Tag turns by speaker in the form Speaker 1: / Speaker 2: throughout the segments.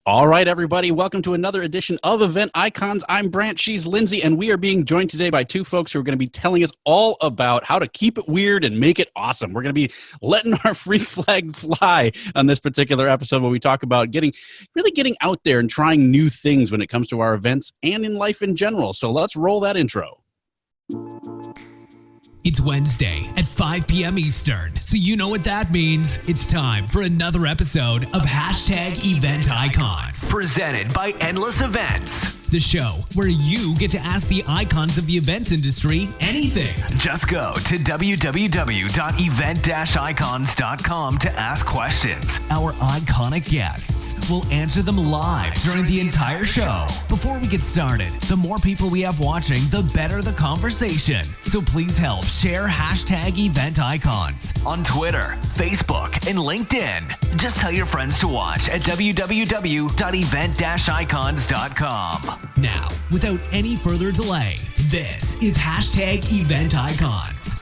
Speaker 1: All right, everybody, welcome to another edition of Event Icons. I'm Brant, she's Lindsay, and we are being joined today by two folks who are going to be telling us all about how to keep it weird and make it awesome. We're going to be letting our freak flag fly on this particular episode where we talk about getting out there and trying new things when it comes to our events and in life in general. So let's roll that intro.
Speaker 2: It's Wednesday at 5 p.m. Eastern, so you know what that means. It's time for another episode of #Event Icons.
Speaker 3: Presented by Endless Events.
Speaker 2: The show where you get to ask the icons of the events industry anything.
Speaker 3: Just go to www.event-icons.com to ask questions.
Speaker 2: Our iconic guests will answer them live during the entire show. Before we get started, the more people we have watching, the better the conversation. So please help share #Event Icons
Speaker 3: on Twitter, Facebook, and LinkedIn. Just tell your friends to watch at www.event-icons.com.
Speaker 2: Now, without any further delay, this is #Event Icons.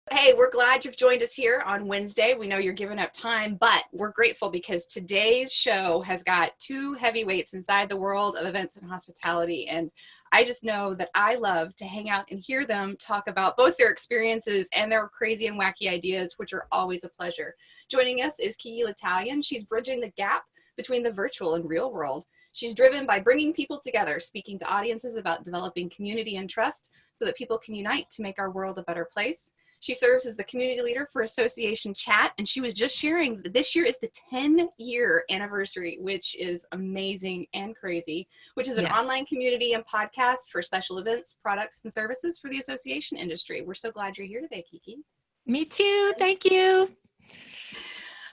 Speaker 4: Hey, we're glad you've joined us here on Wednesday. We know you're giving up time, but we're grateful because today's show has got two heavyweights inside the world of events and hospitality. And I just know that I love to hang out and hear them talk about both their experiences and their crazy and wacky ideas, which are always a pleasure. Joining us is Kiki L'Italian. She's bridging the gap between the virtual and real world. She's driven by bringing people together, speaking to audiences about developing community and trust so that people can unite to make our world a better place. She serves as the community leader for Association Chat, and she was just sharing that this year is the 10-year anniversary, which is amazing and crazy, which is an online community and podcast for special events, products, and services for the association industry. We're so glad you're here today, Kiki.
Speaker 5: Me too. Thank you.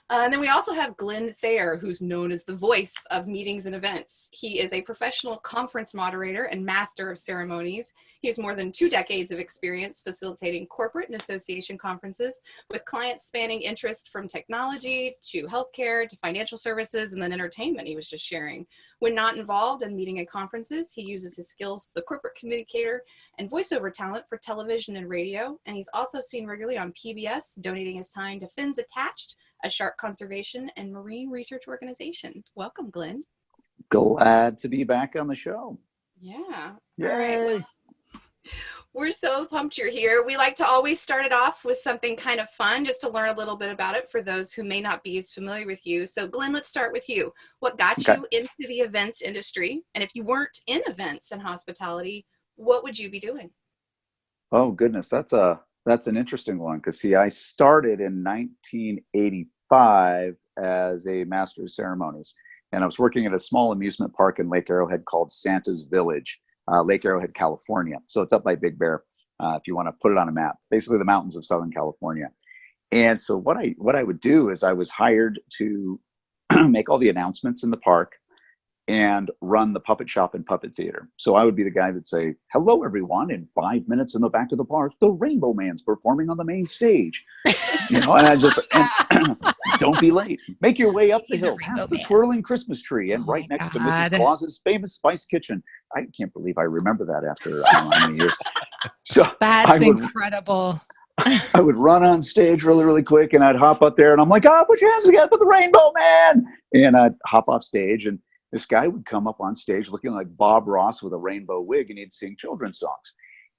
Speaker 4: And then we also have Glen Fair, who's known as the voice of meetings and events. He is a professional conference moderator and master of ceremonies. He has more than 2 decades of experience facilitating corporate and association conferences with clients spanning interest from technology to healthcare to financial services and then entertainment, he was just sharing. When not involved in meeting and conferences, he uses his skills as a corporate communicator and voiceover talent for television and radio. And he's also seen regularly on PBS, donating his time to Fins Attached, a shark conservation and marine research organization. Welcome, Glen.
Speaker 6: Glad to be back on the show.
Speaker 4: Yeah.
Speaker 6: Yay.
Speaker 4: All right. Well, we're so pumped you're here. We like to always start it off with something kind of fun just to learn a little bit about it for those who may not be as familiar with you. So Glen, let's start with you. What got you into the events industry? And if you weren't in events and hospitality, what would you be doing?
Speaker 6: Oh, goodness. That's an interesting one because, see, I started in 1985 as a master of ceremonies, and I was working at a small amusement park in Lake Arrowhead called Santa's Village, Lake Arrowhead, California. So it's up by Big Bear, if you want to put it on a map, basically the mountains of Southern California. And so what I would do is I was hired to make all the announcements in the park and run the puppet shop and puppet theater. So I would be the guy that'd say, "Hello, everyone. In 5 minutes in the back of the park, the Rainbow Man's performing on the main stage." And I just, don't be late. Make your way up the hill, past the twirling Christmas tree, and right next to Mrs. Claus's famous spice kitchen. I can't believe I remember that after how many years. So
Speaker 5: That's incredible.
Speaker 6: I would run on stage really, really quick, and I'd hop up there, and I'm like, put your hands together for the Rainbow Man. And I'd hop off stage, and this guy would come up on stage looking like Bob Ross with a rainbow wig, and he'd sing children's songs.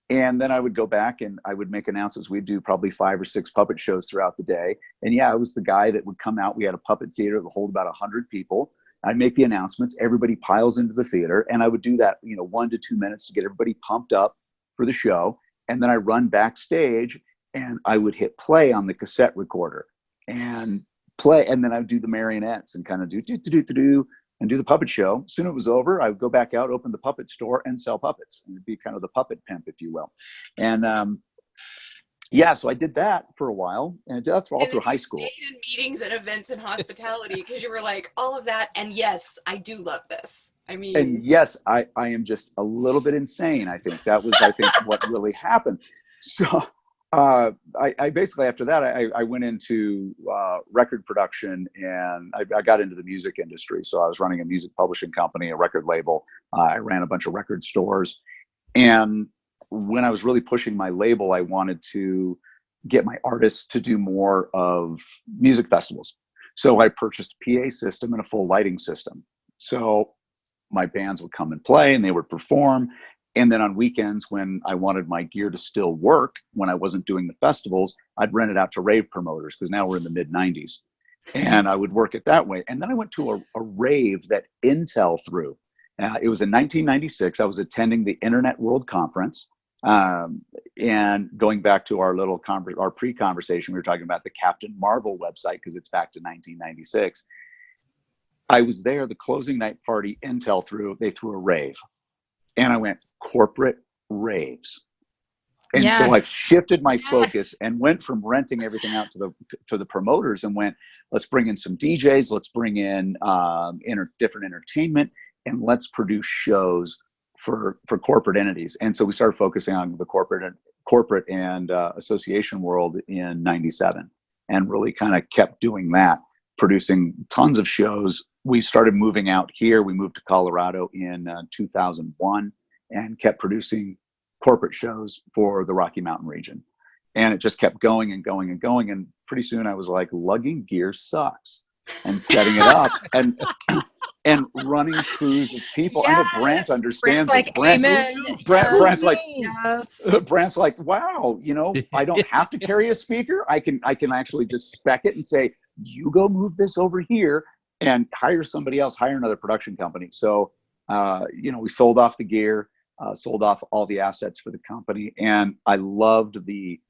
Speaker 6: And then I would go back and I would make announcements. We'd do probably 5 or 6 puppet shows throughout the day. And yeah, I was the guy that would come out. We had a puppet theater that would hold about 100 people. I'd make the announcements. Everybody piles into the theater. And I would do that, 1 to 2 minutes to get everybody pumped up for the show. And then I run backstage and I would hit play on the cassette recorder and play. And then I would do the marionettes and kind of do and do the puppet show. Soon it was over, I would go back out, open the puppet store, and sell puppets. And it'd be kind of the puppet pimp, if you will. And so I did that for a while, and that's all through high school.
Speaker 4: You stayed in meetings and events and hospitality because you were like, all of that, and yes, I do love this. I mean,
Speaker 6: and yes, I am just a little bit insane. I think that was, what really happened. So I basically, after that, I went into record production, and I got into the music industry. So I was running a music publishing company, a record label. I ran a bunch of record stores. And when I was really pushing my label, I wanted to get my artists to do more of music festivals. So I purchased a PA system and a full lighting system. So my bands would come and play and they would perform. And then on weekends, when I wanted my gear to still work, when I wasn't doing the festivals, I'd rent it out to rave promoters, because now we're in the mid 90s. And I would work it that way. And then I went to a rave that Intel threw. It was in 1996. I was attending the Internet World Conference. And going back to our little our pre-conversation, we were talking about the Captain Marvel website, because it's back to 1996. I was there, the closing night party Intel they threw a rave. And I went, corporate raves. And so I shifted my focus and went from renting everything out to the promoters and went, let's bring in some DJs, let's bring in different entertainment, and let's produce shows for corporate entities. And so we started focusing on the corporate and association world in 97, and really kind of kept doing that, producing tons of shows. We started moving out here. We moved to Colorado in 2001 and kept producing corporate shows for the Rocky Mountain region. And it just kept going and going and going. And pretty soon I was like, lugging gear sucks, and setting it up and running crews of people.
Speaker 5: Yes.
Speaker 6: I know Brant understands.
Speaker 5: Brant's like, amen.
Speaker 6: Brant's like, wow, I don't have to carry a speaker. I can actually just spec it and say, you go move this over here, and hire somebody else, hire another production company. So, we sold off the gear, sold off all the assets for the company. And I loved the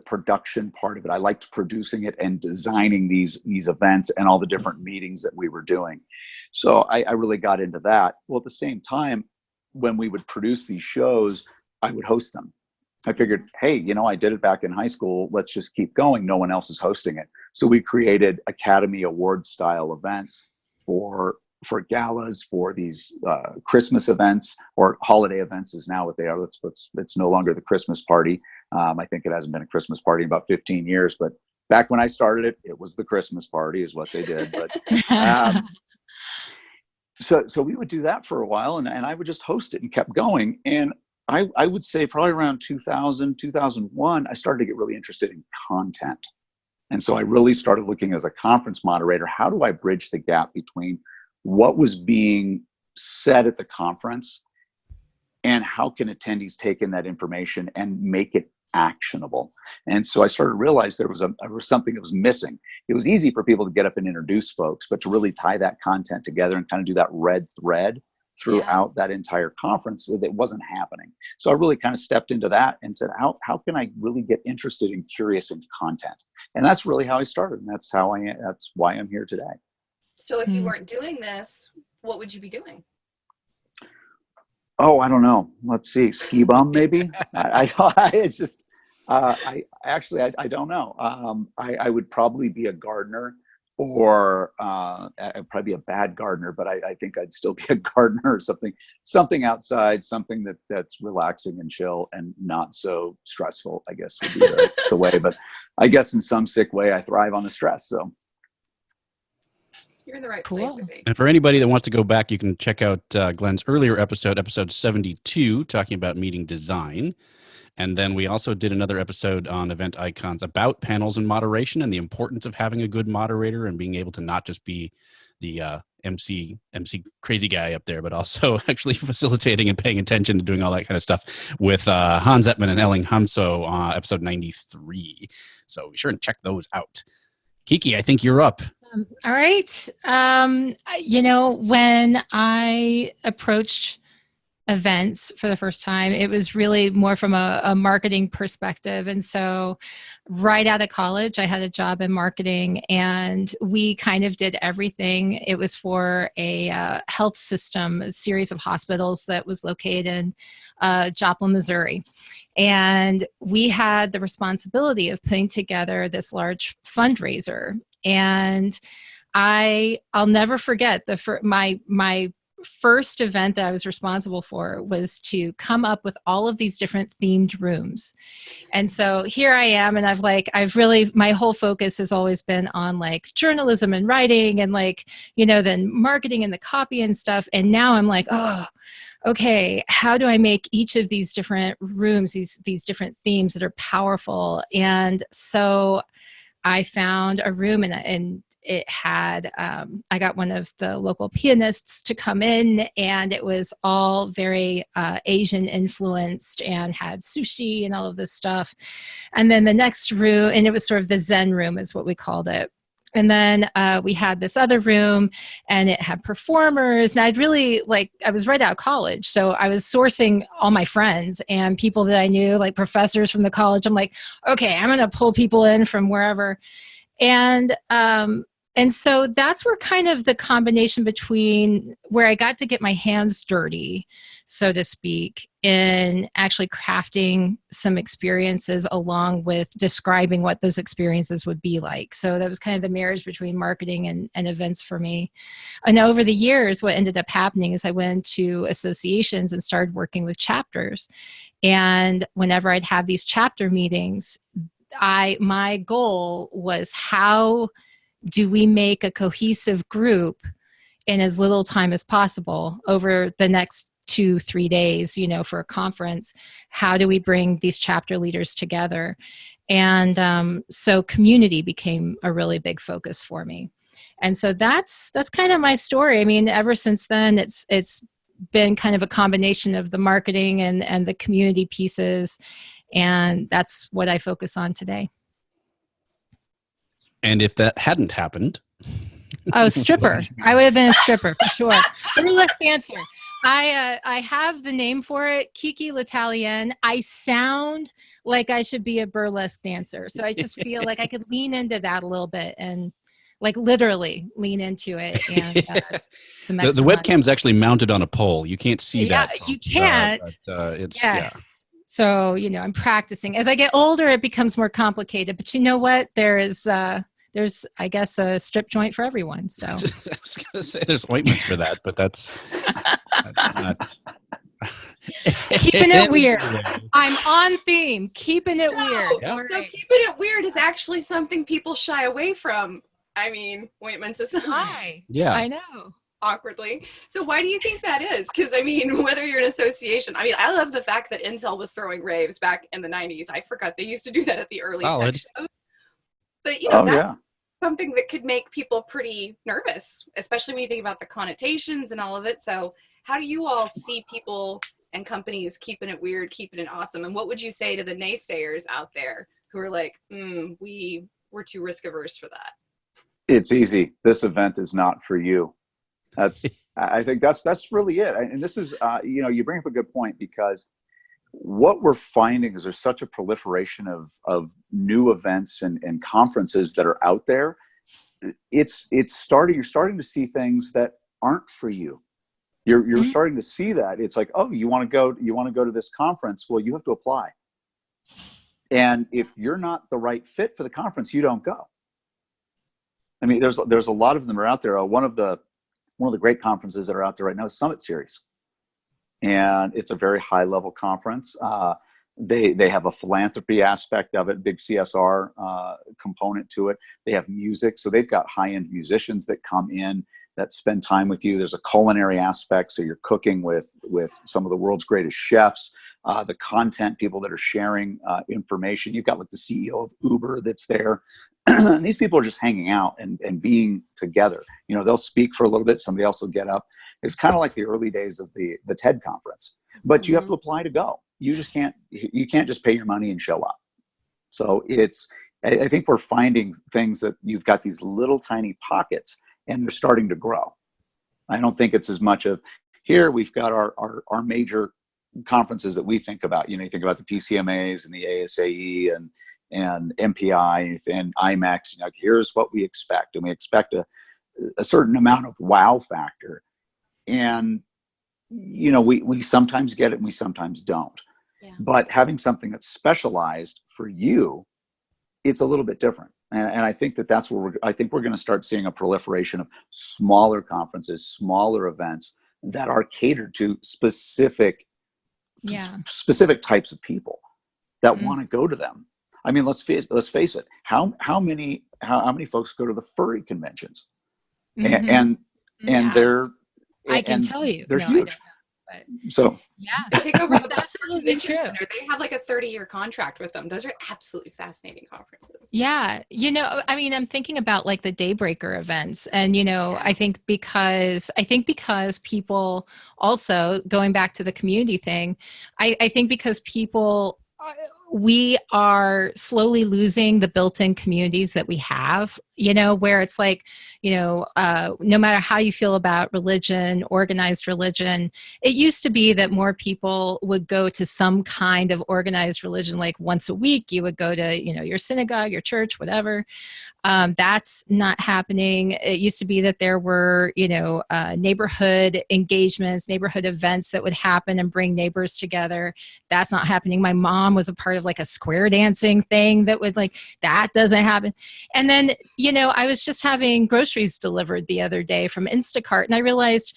Speaker 6: production part of it. I liked producing it and designing these events and all the different meetings that we were doing. So I really got into that. Well, at the same time, when we would produce these shows, I would host them. I figured, hey, I did it back in high school. Let's just keep going. No one else is hosting it. So we created Academy Award style events for galas, for these Christmas events, or holiday events is now what they are. It's no longer the Christmas party. I think it hasn't been a Christmas party in about 15 years, but back when I started it, it was the Christmas party is what they did. But so we would do that for a while, and I would just host it and kept going. And I would say probably around 2000, 2001, I started to get really interested in content. And so I really started looking as a conference moderator, how do I bridge the gap between what was being said at the conference and how can attendees take in that information and make it actionable? And so I started to realize there was something that was missing. It was easy for people to get up and introduce folks, but to really tie that content together and kind of do that red thread throughout that entire conference, that wasn't happening. So I really kind of stepped into that and said, how can I really get interested and curious in content? And that's really how I started. And that's why I'm here today.
Speaker 4: So if you weren't doing this, what would you be doing?
Speaker 6: Oh, I don't know. Let's see. Ski bum, maybe. It's just, I don't know. I would probably be a gardener, or I'd probably be a bad gardener, but I think I'd still be a gardener or something outside, something that's relaxing and chill and not so stressful, I guess would be the way. But I guess in some sick way, I thrive on the stress. So
Speaker 4: you're in the right place, I think.
Speaker 1: And for anybody that wants to go back, you can check out Glen's earlier episode 72, talking about meeting design. And then we also did another episode on Event Icons about panels and moderation and the importance of having a good moderator and being able to not just be the MC crazy guy up there, but also actually facilitating and paying attention to doing all that kind of stuff with Hans Ettman and Elling Hamso on episode 93. So be sure and check those out. Kiki, I think you're up.
Speaker 5: All right. When I approached events for the first time, it was really more from a marketing perspective. And so right out of college, I had a job in marketing, and we kind of did everything. It was for a health system, a series of hospitals that was located in Joplin, Missouri. And we had the responsibility of putting together this large fundraiser. And I'll never forget my first event that I was responsible for was to come up with all of these different themed rooms. And so here I am, and I've really, my whole focus has always been on like journalism and writing and then marketing and the copy and stuff. And now I'm like, oh, okay, how do I make each of these different rooms, these different themes that are powerful? And so I found a room, and it had, I got one of the local pianists to come in, and it was all very Asian influenced and had sushi and all of this stuff. And then the next room, and it was sort of the Zen Room is what we called it. And then we had this other room, and it had performers. And I was right out of college. So I was sourcing all my friends and people that I knew, like professors from the college. I'm like, okay, I'm going to pull people in from wherever. And so that's where kind of the combination between where I got to get my hands dirty, so to speak, in actually crafting some experiences along with describing what those experiences would be like. So that was kind of the marriage between marketing and events for me. And over the years, what ended up happening is I went to associations and started working with chapters. And whenever I'd have these chapter meetings, my goal was, how do we make a cohesive group in as little time as possible over the next 2-3 days, for a conference? How do we bring these chapter leaders together? And so community became a really big focus for me. And so that's kind of my story. I mean, ever since then, it's been kind of a combination of the marketing and the community pieces. And that's what I focus on today.
Speaker 1: And if that hadn't happened,
Speaker 5: oh, stripper! I would have been a stripper for sure. Burlesque dancer. I have the name for it, Kiki L'Italienne. I sound like I should be a burlesque dancer, so I just feel like I could lean into that a little bit and, like, literally lean into it. And
Speaker 1: the webcam's actually mounted on a pole. You can't see that.
Speaker 5: Yeah, you can't.
Speaker 1: It's
Speaker 5: yes. So I'm practicing. As I get older, it becomes more complicated. But you know what? There's, I guess, a strip joint for everyone. So
Speaker 1: I was going to say there's ointments for that, but that's not.
Speaker 5: Keeping it weird. I'm on theme. Keeping it weird.
Speaker 4: Yeah. So keeping it weird is actually something people shy away from. I mean, ointments aside.
Speaker 1: Yeah.
Speaker 5: I know.
Speaker 4: Awkwardly. So why do you think that is? Because, I mean, whether you're an association, I love the fact that Intel was throwing raves back in the 90s. I forgot they used to do that at the early tech shows. But, that's something that could make people pretty nervous, especially when you think about the connotations and all of it. So how do you all see people and companies keeping it weird, keeping it awesome? And what would you say to the naysayers out there who are like, we're too risk averse for that?
Speaker 6: It's easy. This event is not for you. I think that's really it. And this is, you bring up a good point, because what we're finding is there's such a proliferation of new events and conferences that are out there. You're starting to see things that aren't for you. You're starting to see that. It's like, oh, you want to go to this conference? Well, you have to apply. And if you're not the right fit for the conference, you don't go. I mean, there's a lot of them are out there. One of the great conferences that are out there right now is Summit Series. And it's a very high level conference. They have a philanthropy aspect of it, big CSR component to it. They have music. So they've got high-end musicians that come in that spend time with you. There's a culinary aspect. So you're cooking with some of the world's greatest chefs. The content people that are sharing information. You've got like the CEO of Uber that's there. And these people are just hanging out and being together. They'll speak for a little bit. Somebody else will get up. It's kind of like the early days of the TED conference, but you have to apply to go. You can't just pay your money and show up. So I think we're finding things that you've got these little tiny pockets and they're starting to grow. I don't think it's as much of, here we've got our major conferences that we think about. You think about the PCMAs and the ASAE and MPI and IMAX. Here's what we expect. And we expect a certain amount of wow factor. And, we sometimes get it and we sometimes don't. Yeah. But having something that's specialized for you, it's a little bit different. And I think that's where we're going to start seeing a proliferation of smaller conferences, smaller events that are catered to specific types of people that want to go to them. I mean, let's face it. How many folks go to the furry conventions? And they're
Speaker 5: I can tell you
Speaker 6: they're huge.
Speaker 5: But
Speaker 6: So
Speaker 5: yeah,
Speaker 4: I take over the
Speaker 5: that's absolutely
Speaker 4: Convention
Speaker 5: true.
Speaker 4: Center. They have like a 30-year contract with them. Those are absolutely fascinating conferences.
Speaker 5: Yeah, I mean, I'm thinking about like the Daybreaker events, and
Speaker 4: Yeah.
Speaker 5: I think because people also going back to the community thing, I think because people we are slowly losing the built-in communities that we have, where it's like, no matter how you feel about religion, organized religion, it used to be that more people would go to some kind of organized religion, like once a week, you would go to, your synagogue, your church, whatever. That's not happening. It used to be that there were, neighborhood engagements, neighborhood events that would happen and bring neighbors together. That's not happening. My mom was a part of like a square dancing thing that doesn't happen. And then, I was just having groceries delivered the other day from Instacart, and I realized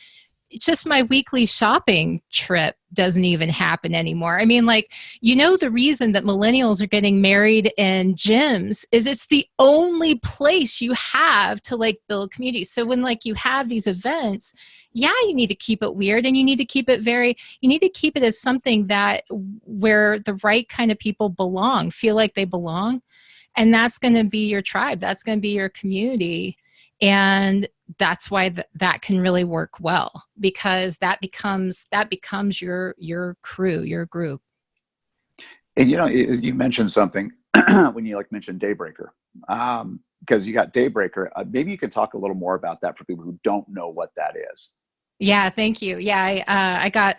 Speaker 5: just my weekly shopping trip doesn't even happen anymore. I mean, the reason that millennials are getting married in gyms is it's the only place you have to build community. So when you have these events, yeah, you need to keep it weird, and you need to keep it as something that where the right kind of people feel like they belong. And that's going to be your tribe. That's going to be your community. And that's why that can really work well, because that becomes your crew, your group.
Speaker 6: And you mentioned something when you mentioned Daybreaker, because you got Daybreaker. Maybe you could talk a little more about that for people who don't know what that is.
Speaker 5: Yeah, thank you. Yeah, I got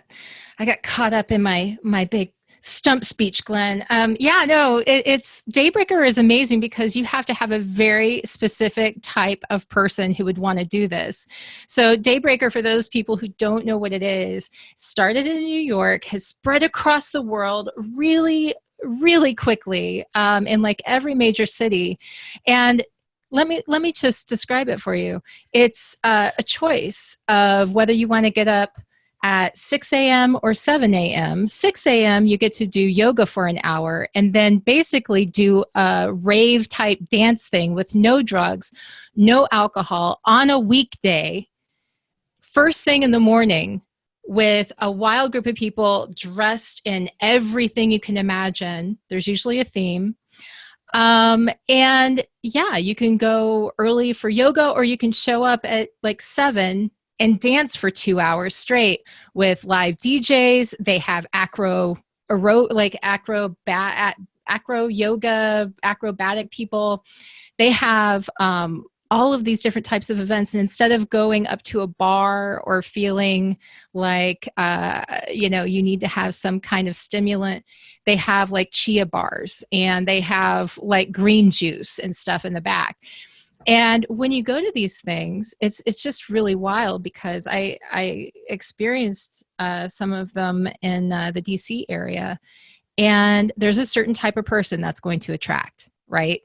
Speaker 5: caught up in my big stump speech, Glenn. It's Daybreaker is amazing because you have to have a very specific type of person who would want to do this. So Daybreaker, for those people who don't know what it is, started in New York, has spread across the world really, really quickly in every major city. And let me just describe it for you. It's a choice of whether you want to get up at 6 a.m. or 7 a.m. 6 a.m. you get to do yoga for an hour and then basically do a rave type dance thing with no drugs, no alcohol on a weekday, first thing in the morning, with a wild group of people dressed in everything you can imagine. There's usually a theme. And yeah, you can go early for yoga, or you can show up at 7 and dance for 2 hours straight with live DJs. They have acro yoga, acrobatic people. They have all of these different types of events. And instead of going up to a bar or feeling you need to have some kind of stimulant, they have chia bars, and they have green juice and stuff in the back. And when you go to these things, it's just really wild, because I experienced some of them in the DC area, and there's a certain type of person that's going to attract, right?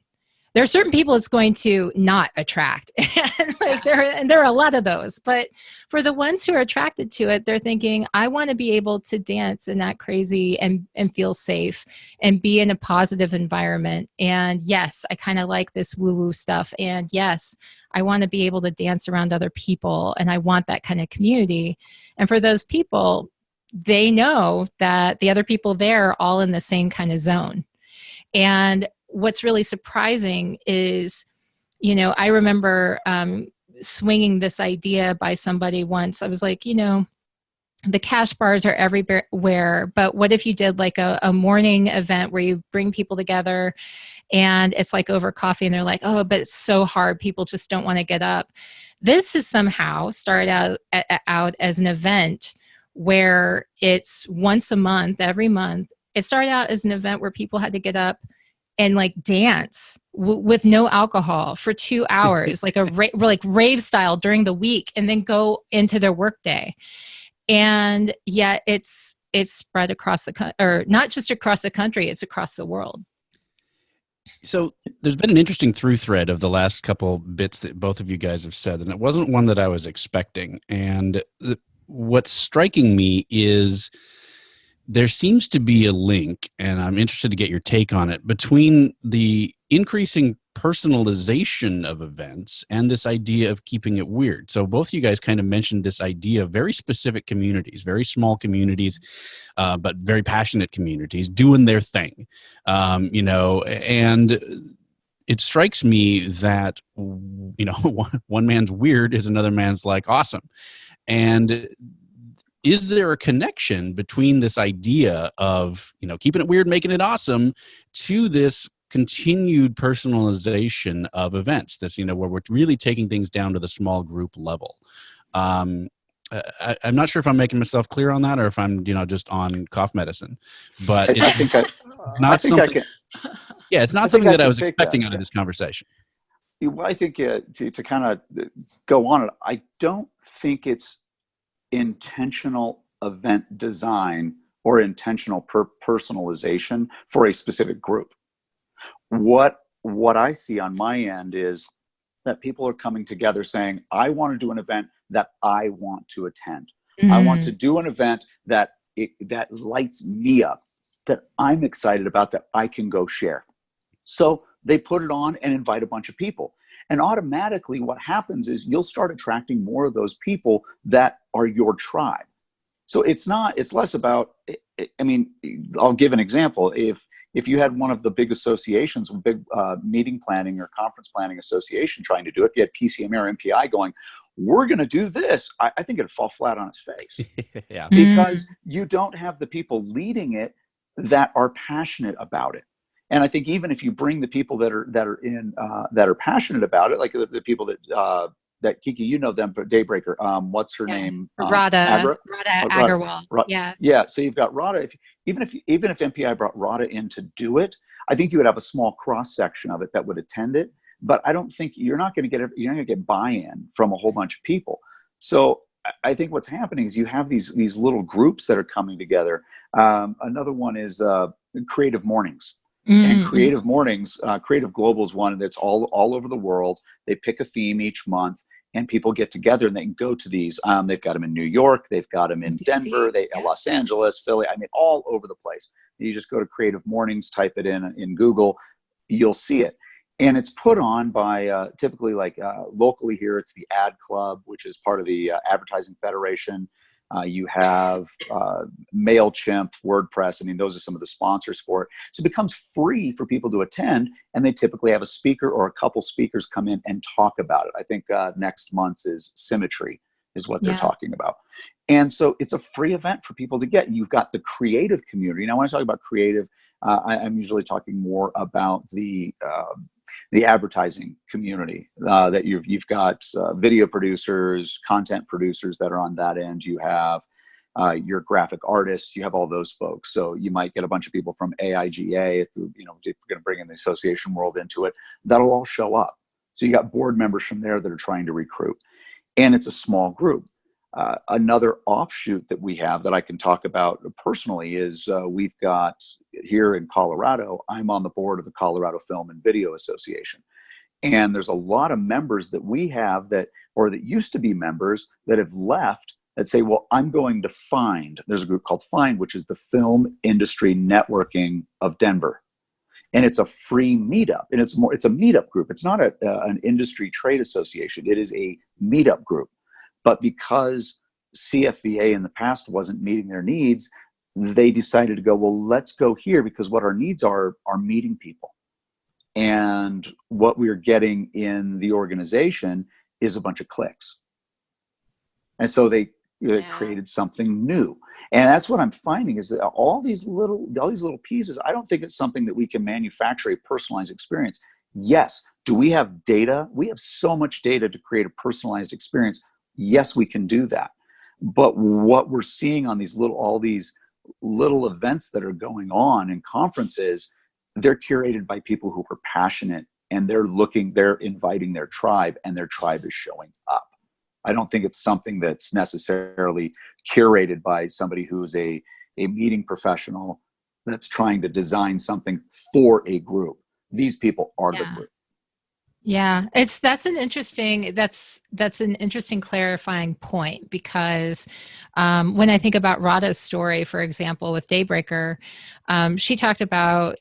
Speaker 5: There are certain people it's going to not attract. And there are a lot of those. But for the ones who are attracted to it, they're thinking, I want to be able to dance and not crazy and feel safe and be in a positive environment. And yes, I kind of like this woo-woo stuff. And yes, I want to be able to dance around other people, and I want that kind of community. And for those people, they know that the other people there are all in the same kind of zone. And what's really surprising is, I remember swinging this idea by somebody once. I was like, the cash bars are everywhere, but what if you did a morning event where you bring people together and it's over coffee, and they're like, oh, but it's so hard. People just don't want to get up. This has somehow started out as an event where it's once a month, every month. It started out as an event where people had to get up and dance with no alcohol for 2 hours, rave style during the week, and then go into their workday. And yet it's spread across or not just across the country, it's across the world.
Speaker 1: So there's been an interesting through thread of the last couple bits that both of you guys have said, and it wasn't one that I was expecting. And what's striking me is there seems to be a link, and I'm interested to get your take on it, between the increasing personalization of events and this idea of keeping it weird. So both of you guys kind of mentioned this idea of very specific communities, very small communities, but very passionate communities doing their thing, and it strikes me that, one man's weird is another man's like awesome. And is there a connection between this idea of, keeping it weird, making it awesome, to this continued personalization of events, this, where we're really taking things down to the small group level? I'm not sure if I'm making myself clear on that, or if I'm, just on cough medicine, but
Speaker 6: I think I can.
Speaker 1: Yeah, it's not something that I was expecting out of this conversation.
Speaker 6: Well, I think to kind of go on it, I don't think it's intentional event design or intentional personalization for a specific group. What I see on my end is that people are coming together saying, I want to do an event that I want to attend. I want to do an event that lights me up, that I'm excited about, that I can go share. So they put it on and invite a bunch of people. And automatically what happens is you'll start attracting more of those people that are your tribe. So it's less about, I mean, I'll give an example. If you had one of the big associations, big meeting planning or conference planning association trying to do it, if you had PCMA or MPI going, we're going to do this, I think it'd fall flat on its face.
Speaker 1: Yeah.
Speaker 6: Because you don't have the people leading it that are passionate about it. And I think even if you bring the people that are passionate about it, like the people that Kiki, you know them, but Daybreaker, what's her name?
Speaker 5: Radha Agarwal.
Speaker 6: Yeah. So you've got Radha. Even if MPI brought Radha in to do it, I think you would have a small cross section of it that would attend it. But I don't think you're not going to get buy-in from a whole bunch of people. So I think what's happening is you have these little groups that are coming together. Another one is Creativemornings. And Creativemornings, Creative Global is one that's all over the world. They pick a theme each month, and people get together and they can go to these. They've got them in New York, they've got them in Denver, Los Angeles, Philly. I mean, all over the place. You just go to Creativemornings, type it in Google, you'll see it. And it's put on by typically locally here, it's the Ad Club, which is part of the Advertising Federation. You have MailChimp, WordPress. I mean, those are some of the sponsors for it. So it becomes free for people to attend, and they typically have a speaker or a couple speakers come in and talk about it. I think next month's is Symmetry is what they're talking about. And so it's a free event for people to get. And you've got the creative community. Now, when I talk about creative, I'm usually talking more about the advertising community, that you've got video producers, content producers that are on that end. You have your graphic artists, you have all those folks. So you might get a bunch of people from AIGA, if you're going to bring in the association world into it, that'll all show up. So you got board members from there that are trying to recruit, and it's a small group. Another offshoot that we have that I can talk about personally is we've got here in Colorado, I'm on the board of the Colorado Film and Video Association. And there's a lot of members that we have that used to be members that have left that say, well, I'm going to FIND. There's a group called FIND, which is the Film Industry Networking of Denver. And it's a free meetup. And it's a meetup group. It's not an industry trade association. It is a meetup group. But because CFVA in the past wasn't meeting their needs, they decided to go, well, let's go here, because what our needs are meeting people. And what we're getting in the organization is a bunch of clicks. And so they created something new. And that's what I'm finding is that all these little pieces, I don't think it's something that we can manufacture a personalized experience. Yes. Do we have data? We have so much data to create a personalized experience. Yes, we can do that. But what we're seeing on all these little events that are going on in conferences, they're curated by people who are passionate, and they're inviting their tribe, and their tribe is showing up. I don't think it's something that's necessarily curated by somebody who's a meeting professional that's trying to design something for a group. These people are the group.
Speaker 5: Yeah, that's an interesting clarifying point because when I think about Radha's story, for example, with Daybreaker, she talked about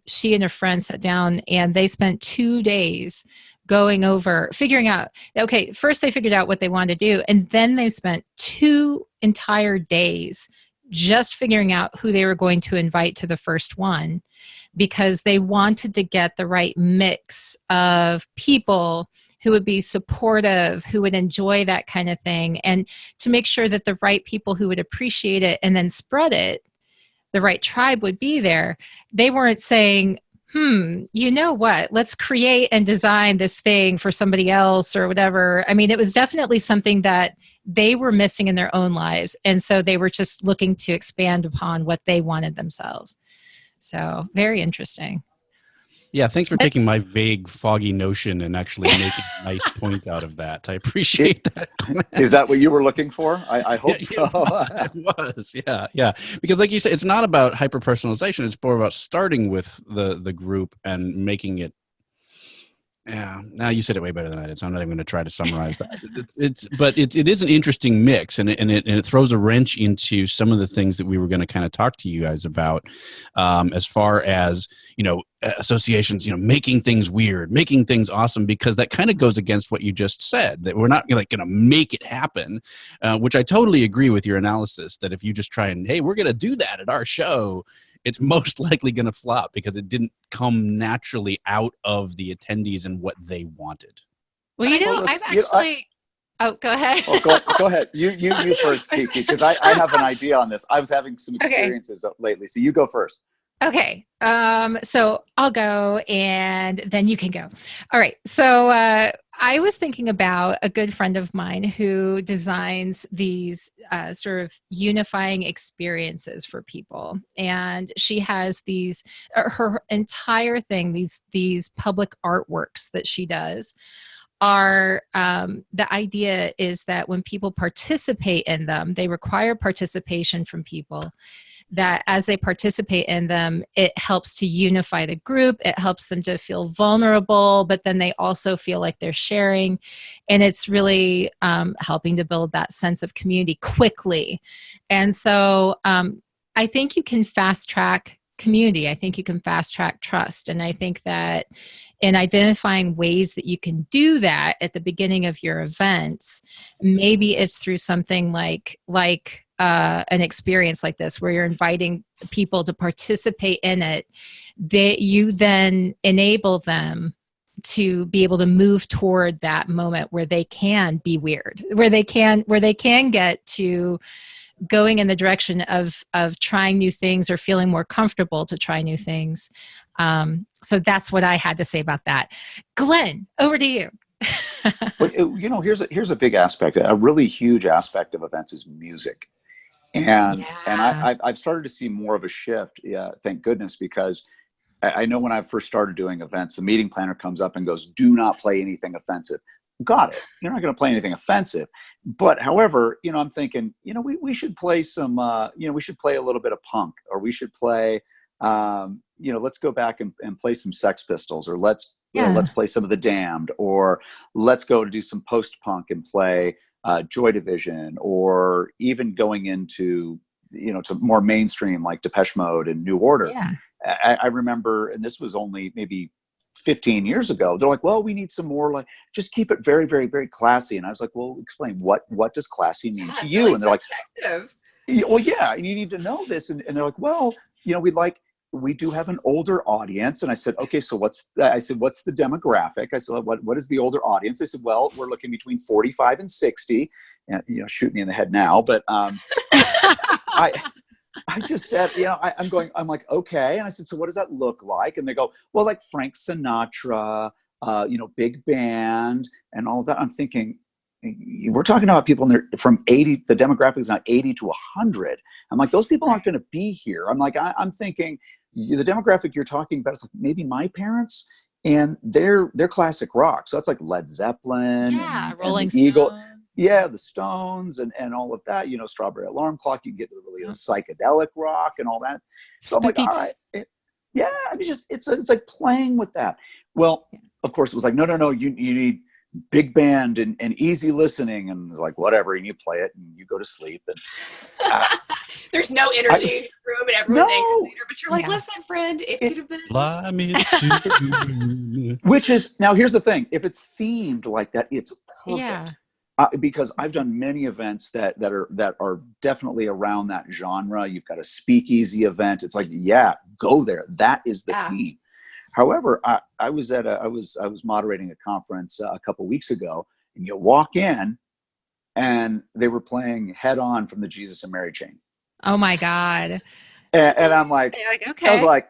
Speaker 5: she and her friend sat down and they spent 2 days going over figuring out. Okay, first they figured out what they wanted to do, and then they spent 2 entire days just figuring out who they were going to invite to the first one because they wanted to get the right mix of people who would be supportive, who would enjoy that kind of thing, and to make sure that the right people who would appreciate it and then spread it, the right tribe would be there. They weren't saying, you know what, let's create and design this thing for somebody else or whatever. I mean, it was definitely something that they were missing in their own lives. And so they were just looking to expand upon what they wanted themselves. So very interesting.
Speaker 1: Yeah, thanks for taking my vague, foggy notion and actually making a nice point out of that. I appreciate that.
Speaker 6: Is that what you were looking for? I hope so.
Speaker 1: It was. Yeah. Because like you said, it's not about hyper-personalization. It's more about starting with the group and making it. Yeah. Now you said it way better than I did, so I'm not even going to try to summarize that. It is an interesting mix, and it throws a wrench into some of the things that we were going to kind of talk to you guys about, as far as associations, making things weird, making things awesome, because that kind of goes against what you just said, that we're not going to make it happen, which I totally agree with your analysis, that if you just try and, hey, we're going to do that at our show, it's most likely going to flop because it didn't come naturally out of the attendees and what they wanted.
Speaker 5: Well, I've actually... Oh, go ahead.
Speaker 6: Oh, go ahead. You first, Kiki, because I have an idea on this. I was having some experiences lately, so you go first.
Speaker 5: Okay. So I'll go and then you can go. All right. So I was thinking about a good friend of mine who designs these sort of unifying experiences for people. And she has these, her entire thing, these public artworks that she does are, the idea is that when people participate in them, they require participation from people, that as they participate in them, it helps to unify the group. It helps them to feel vulnerable, but then they also feel like they're sharing. And it's really helping to build that sense of community quickly. And so I think you can fast track community. I think you can fast track trust. And I think that in identifying ways that you can do that at the beginning of your events, maybe it's through something like an experience like this, where you're inviting people to participate in it, that you then enable them to be able to move toward that moment where they can be weird, where they can get to going in the direction of trying new things or feeling more comfortable to try new things. So that's what I had to say about that. Glenn, over to you.
Speaker 6: Well, here's a big aspect. A really huge aspect of events is music. And I've started to see more of a shift. Yeah, thank goodness, because I know when I first started doing events, the meeting planner comes up and goes, "Do not play anything offensive." Got it. You're not going to play anything offensive. But however, I'm thinking, we should play some, we should play a little bit of punk, or we should play, let's go back and play some Sex Pistols, or let's play some of the Damned, or let's go to do some post-punk and play Joy Division, or even going into, to more mainstream like Depeche Mode and New Order.
Speaker 5: Yeah.
Speaker 6: I remember, and this was only maybe 15 years ago, they're like, well, we need some more, just keep it very, very, very classy. And I was like, well, explain, what does classy mean to you?
Speaker 4: Really,
Speaker 6: and they're
Speaker 4: subjective.
Speaker 6: like, well, yeah, and you need to know this. And they're like, well, we do have an older audience. And I said, okay, so what's the demographic? I said, what is the older audience? I said, well, we're looking between 45 and 60, and, shoot me in the head now. But I just said, I'm like, okay. And I said, so what does that look like? And they go, well, like Frank Sinatra, big band and all of that. I'm thinking, we're talking about people from 80, the demographic is not 80 to 100. I'm like, those people aren't going to be here. I'm like, I'm thinking the demographic you're talking about is like maybe my parents, and they're classic rock. So that's like Led Zeppelin,
Speaker 5: Rolling
Speaker 6: the Eagle.
Speaker 5: Stones.
Speaker 6: Yeah, the Stones and all of that, Strawberry Alarm Clock, you can get really the psychedelic rock and all that. So I'm like, all right. I mean, it's like playing with that. Well, of course, it was like, no, you need big band and easy listening, and it's like, whatever, and you play it and you go to sleep. And
Speaker 4: there's no energy in the room and everyone's angry later, but you're like, listen, friend, it could have been.
Speaker 1: Fly me to
Speaker 6: Which is, now here's the thing, if it's themed like that, it's perfect.
Speaker 5: Yeah.
Speaker 6: Because I've done many events that are definitely around that genre. You've got a speakeasy event. It's like, yeah, go there. That is the theme. However, I was moderating a conference a couple weeks ago, and you walk in, and they were playing "Head On" from the Jesus and Mary Chain.
Speaker 5: Oh my God!
Speaker 6: And I'm like,
Speaker 5: okay.
Speaker 6: I was like,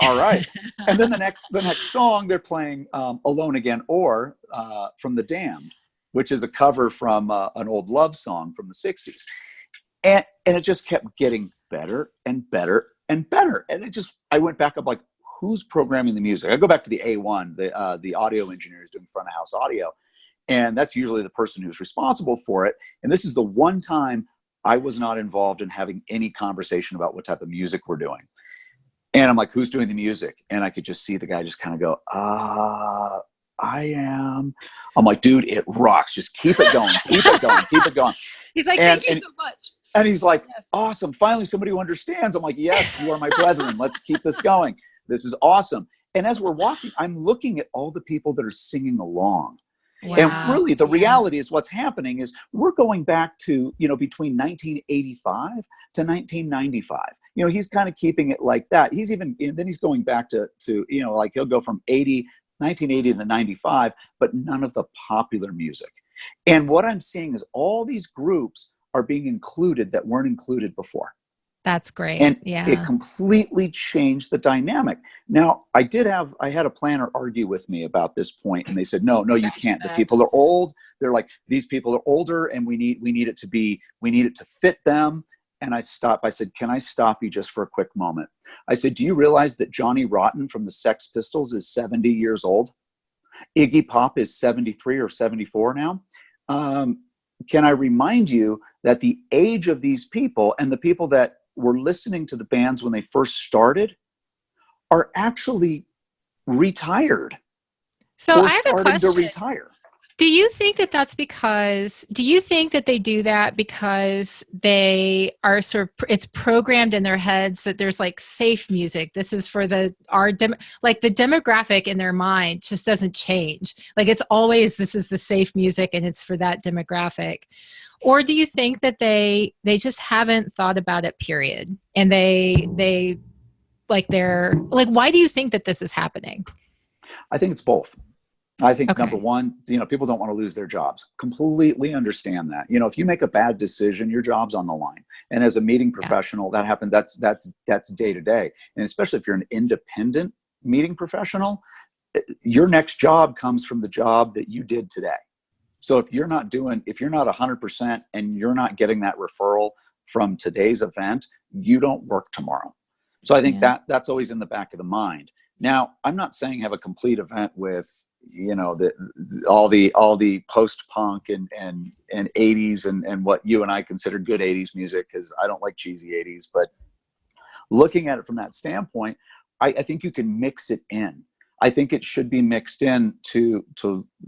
Speaker 6: all right. And then the next song, they're playing "Alone Again" or from The Damned, which is a cover from an old love song from the '60s, and it just kept getting better and better and better. And I went back up like, who's programming the music? I go back to the A1, the audio engineers doing front of house audio. And that's usually the person who's responsible for it. And this is the one time I was not involved in having any conversation about what type of music we're doing. And I'm like, who's doing the music? And I could just see the guy just kind of go, I am. I'm like, dude, it rocks. Just keep it going. Keep it going. Keep it going.
Speaker 5: He's like, thank you so much.
Speaker 6: And he's like, awesome. Finally, somebody who understands. I'm like, yes, you are my brethren. Let's keep this going. This is awesome. And as we're walking, I'm looking at all the people that are singing along. Wow. And really, the reality is what's happening is we're going back to, between 1985 to 1995. He's kind of keeping it like that. Then he's going back to like he'll go from 1980 to 95, but none of the popular music. And what I'm seeing is all these groups are being included that weren't included before.
Speaker 5: That's great.
Speaker 6: And it completely changed the dynamic. Now, I had a planner argue with me about this point, and they said, no, you can't. The people are old. They're like, these people are older, and we need it to fit them. And I stopped. I said, can I stop you just for a quick moment? I said, do you realize that Johnny Rotten from the Sex Pistols is 70 years old? Iggy Pop is 73 or 74 now. Can I remind you that the age of these people and the people that were listening to the bands when they first started are actually retired.
Speaker 5: So I have a question.
Speaker 6: To retire.
Speaker 5: Do you think that they do that because they are it's programmed in their heads that there's like safe music. This is for the demographic in their mind just doesn't change. Like it's always, this is the safe music and it's for that demographic. Or do you think that they just haven't thought about it, period? And they're why do you think that this is happening?
Speaker 6: I think it's both. I think number one, people don't want to lose their jobs. Completely understand that. If you make a bad decision, your job's on the line. And as a meeting professional, that happens. That's day to day. And especially if you're an independent meeting professional, your next job comes from the job that you did today. So if you're not 100% and you're not getting that referral from today's event, you don't work tomorrow. So I think that's always in the back of the mind. Now, I'm not saying have a complete event with, all the post-punk and 80s and what you and I consider good 80s music, because I don't like cheesy 80s, but looking at it from that standpoint, I think you can mix it in. I think it should be mixed in to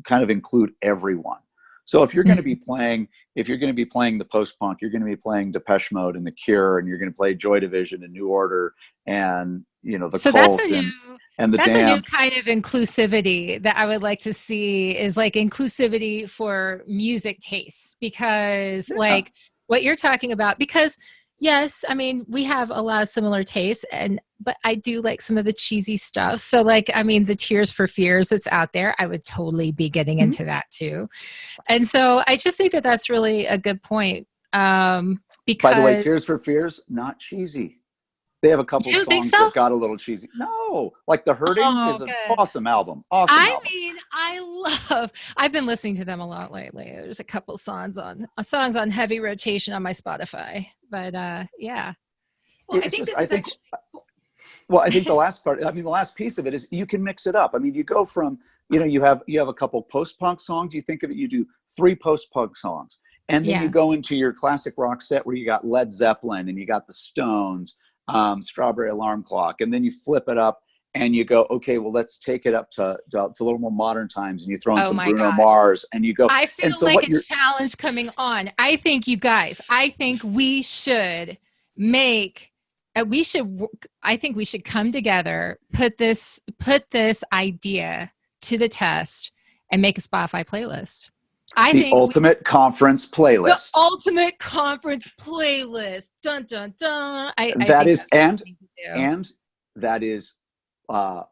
Speaker 6: kind of include everyone. So if you're going to be playing, the post-punk, you're going to be playing Depeche Mode and The Cure, and you're going to play Joy Division and New Order and, the Cult and the Damned.
Speaker 5: That's a new kind of inclusivity that I would like to see, is like inclusivity for music tastes, because like what you're talking about, because yes, I mean, we have a lot of similar tastes, but I do like some of the cheesy stuff. So like, I mean, the Tears for Fears that's out there, I would totally be getting into that too. And so I just think that that's really a good point. Because,
Speaker 6: by the way, Tears for Fears, not cheesy. They have a couple of songs that got a little cheesy. No, like The Hurting is an awesome album. I've
Speaker 5: been listening to them a lot lately. There's a couple songs on heavy rotation on my Spotify, but yeah.
Speaker 4: Well, I
Speaker 6: think the last part, the last piece of it is you can mix it up. I mean, you go from, you have a couple post-punk songs. You think of it, you do 3 post-punk songs. And then you go into your classic rock set where you got Led Zeppelin and you got the Stones, Strawberry Alarm Clock, and then you flip it up and you go, okay, well, let's take it up to a little more modern times, and you throw in
Speaker 5: Oh
Speaker 6: some
Speaker 5: my
Speaker 6: Bruno
Speaker 5: gosh.
Speaker 6: Mars, and you go,
Speaker 5: I feel
Speaker 6: and so
Speaker 5: like
Speaker 6: what
Speaker 5: a
Speaker 6: you're,
Speaker 5: challenge coming on. I think you guys, I think we should make, I think we should come together, put this idea to the test and make a Spotify playlist.
Speaker 6: the ultimate conference
Speaker 5: the
Speaker 6: playlist.
Speaker 5: ultimate conference playlist. Dun, dun, dun. I
Speaker 6: That
Speaker 5: think
Speaker 6: is,
Speaker 5: that's what we need to do.
Speaker 6: and that is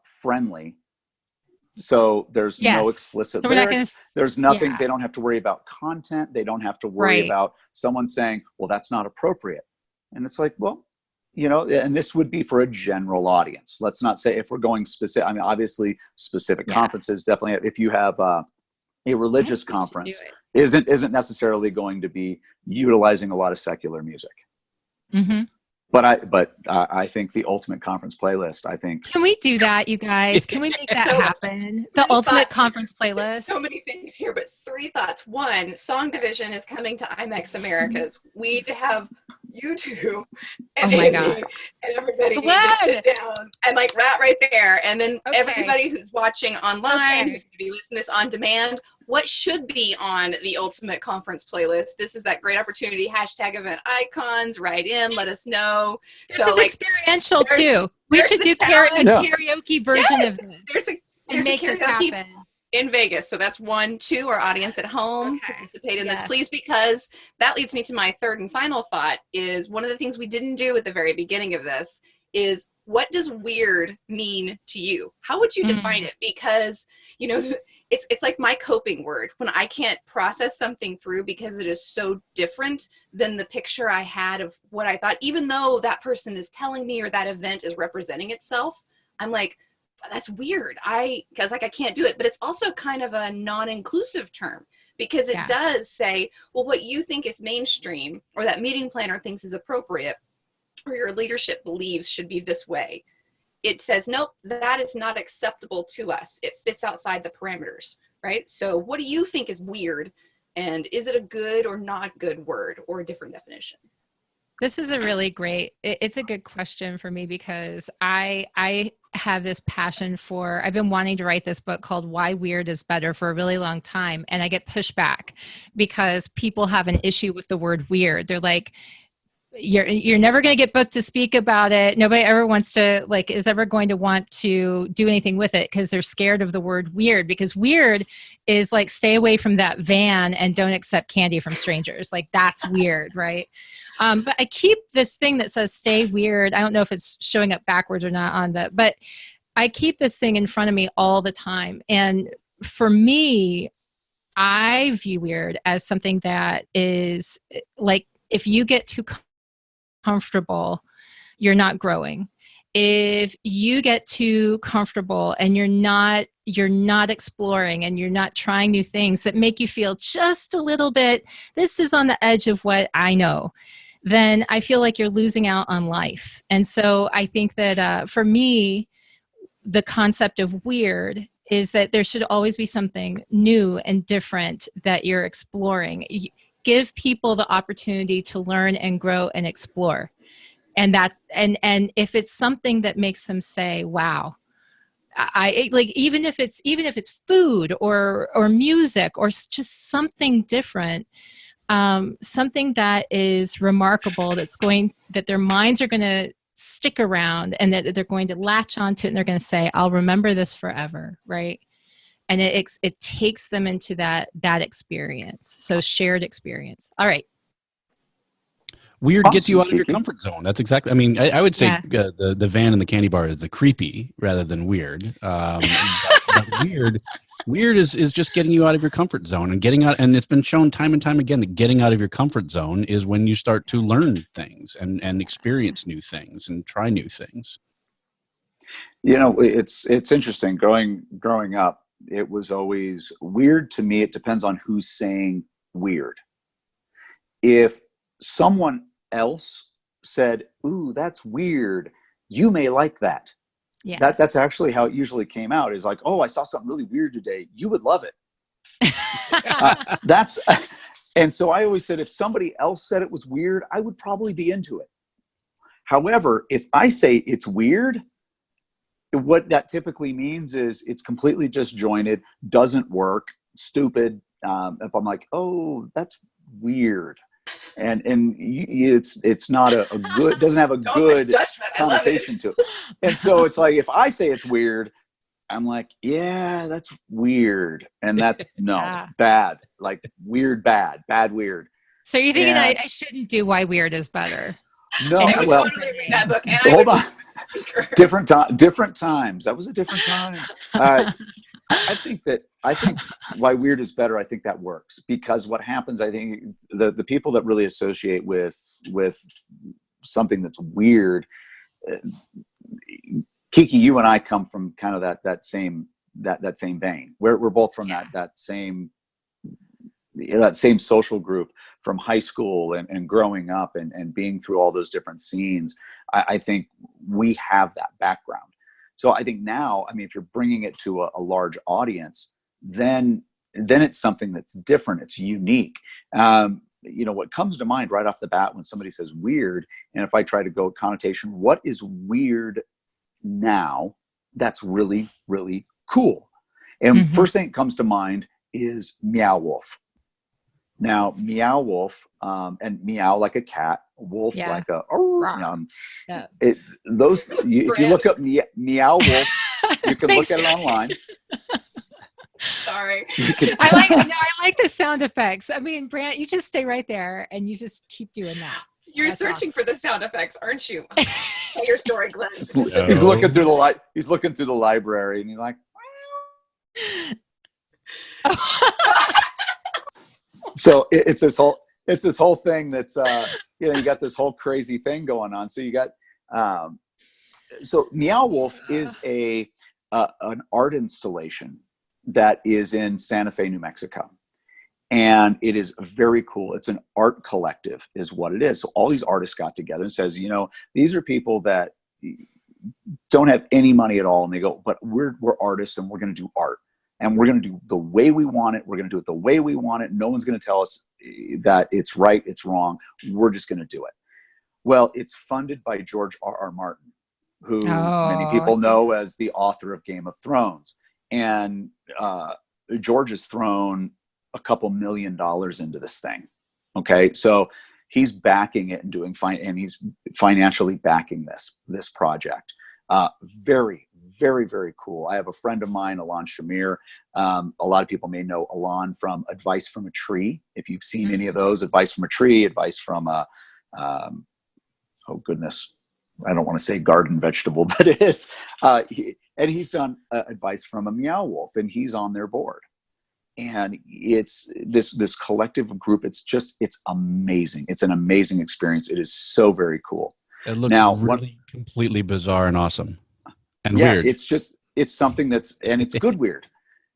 Speaker 6: friendly. So there's no
Speaker 5: Yes.
Speaker 6: explicit
Speaker 5: So we're not gonna
Speaker 6: lyrics. There's nothing.
Speaker 5: yeah.
Speaker 6: They don't have to worry about content. They don't have to worry
Speaker 5: Right.
Speaker 6: about someone saying, well, that's not appropriate. And it's like, well, you know, and this would be for a general audience. Let's not say if we're going specific. I mean, obviously specific
Speaker 5: Yeah.
Speaker 6: conferences, definitely. If you have a religious conference, isn't necessarily going to be utilizing a lot of secular music.
Speaker 5: Mm-hmm.
Speaker 6: But I think the ultimate conference playlist, I think.
Speaker 5: Can we do that, you guys? Can we make that happen? The ultimate conference playlist.
Speaker 4: So many things here, but 3 thoughts. 1, Song Division is coming to IMEX Americas. We need to have you two and
Speaker 5: Oh my
Speaker 4: Andy
Speaker 5: God.
Speaker 4: and everybody need to sit down and like right there. And then everybody who's watching online, who's going to be listening to this on demand, what should be on the ultimate conference playlist? This is that great opportunity. Hashtag event icons, write in, let us know.
Speaker 5: This is experiential too. We should do a karaoke version of this.
Speaker 4: There's
Speaker 5: make this happen
Speaker 4: in Vegas. So that's 1. 2, our audience at home, participate in this, please, because that leads me to my third and final thought is one of the things we didn't do at the very beginning of this is what does weird mean to you? How would you define it? Because, you know, it's like my coping word when I can't process something through because it is so different than the picture I had of what I thought, even though that person is telling me or that event is representing itself. I'm like, that's weird. Because I can't do it, but it's also kind of a non-inclusive term because it does say, well, what you think is mainstream or that meeting planner thinks is appropriate or your leadership believes should be this way. It says, nope, that is not acceptable to us. It fits outside the parameters, right? So what do you think is weird? And is it a good or not good word or a different definition?
Speaker 5: This is a really great, it's a good question for me because I have this passion for, I've been wanting to write this book called Why Weird is Better for a really long time. And I get pushback because people have an issue with the word weird. They're like, you're never going to get booked to speak about it. Nobody ever wants to, like, is ever going to want to do anything with it because they're scared of the word weird, because weird is like, stay away from that van and don't accept candy from strangers. Like, that's weird, right? But I keep this thing that says stay weird. I don't know if it's showing up backwards or not on the, but I keep this thing in front of me all the time. And for me, I view weird as something that is like, if you get too comfortable, you're not growing. If you get too comfortable and you're not exploring and you're not trying new things that make you feel just a little bit, this is on the edge of what I know, then I feel like you're losing out on life. And so I think that for me, the concept of weird is that there should always be something new and different that you're exploring. Give people the opportunity to learn and grow and explore. And that's, and if it's something that makes them say, wow, I like, even if it's food or music or just something different, something that is remarkable, that their minds are going to stick around and that they're going to latch onto it and they're going to say, I'll remember this forever. Right. And it takes them into that experience. So shared experience. All right.
Speaker 1: Weird gets you out of your comfort zone. That's exactly. I mean, I would say the van and the candy bar is the creepy rather than weird. But weird is just getting you out of your comfort zone and getting out. And it's been shown time and time again that getting out of your comfort zone is when you start to learn things and experience new things and try new things.
Speaker 6: You know, it's interesting. Growing up, it was always weird to me. It depends on who's saying weird. If someone else said, "Ooh, that's weird," you may like that. Yeah. That's actually how it usually came out, is like, "Oh, I saw something really weird today. You would love it." And so I always said, if somebody else said it was weird, I would probably be into it. However, if I say it's weird, what that typically means is it's completely disjointed, doesn't work, stupid. If I'm like, oh, that's weird, and it's not a good, doesn't have a good connotation to it. And so it's like, if I say it's weird, I'm like, yeah, that's weird. And that, no, bad, like weird, bad, weird.
Speaker 5: So you're thinking I shouldn't do Why Weird is Better?
Speaker 6: No,
Speaker 4: I would
Speaker 6: well,
Speaker 4: totally read that book. And
Speaker 6: hold on. Different times. That was a different time. I think Why Weird is Better, I think that works, because what happens, I think the people that really associate with something that's weird, Kiki, you and I come from kind of that same vein. We're both from that same social group from high school and growing up and being through all those different scenes. I think we have that background. So I think now, I mean, if you're bringing it to a large audience, then it's something that's different. It's unique. What comes to mind right off the bat when somebody says weird, and if I try to go connotation, what is weird now that's really, really cool? And first thing that comes to mind is Nia Wolf. Now, Nia Wolf, and meow like a cat, wolf like a, if you look up Nia Wolf, you can look at it online.
Speaker 4: Sorry.
Speaker 5: I like the sound effects. I mean, Brant, you just stay right there and you just keep doing that.
Speaker 4: You're searching for the sound effects, aren't you? Tell your story, Glenn.
Speaker 6: He's looking through the library, and he's like, so it's this whole thing that's you got this whole crazy thing going on. So you got so Nia Wolf is an art installation that is in Santa Fe, New Mexico. And it is very cool. It's an art collective is what it is. So all these artists got together and says, these are people that don't have any money at all. And they go, but we're artists and we're going to do art. And we're going to do the way we want it. We're going to do it the way we want it. No one's going to tell us that it's right, it's wrong. We're just going to do it. Well, it's funded by George R.R. Martin, who many people know as the author of Game of Thrones. And George has thrown a couple $1 million into this thing. Okay. So he's backing it and and he's financially backing this project. Very, very, very cool. I have a friend of mine, Alon Shamir. A lot of people may know Alon from Advice from a Tree. If you've seen any of those, Advice from a Tree, Advice from oh goodness, I don't want to say garden vegetable, but it's, and he's done Advice from a Meow Wolf, and he's on their board. And it's this collective group. It's amazing. It's an amazing experience. It is so very cool.
Speaker 1: It looks really completely bizarre and awesome and weird.
Speaker 6: It's something and it's good weird.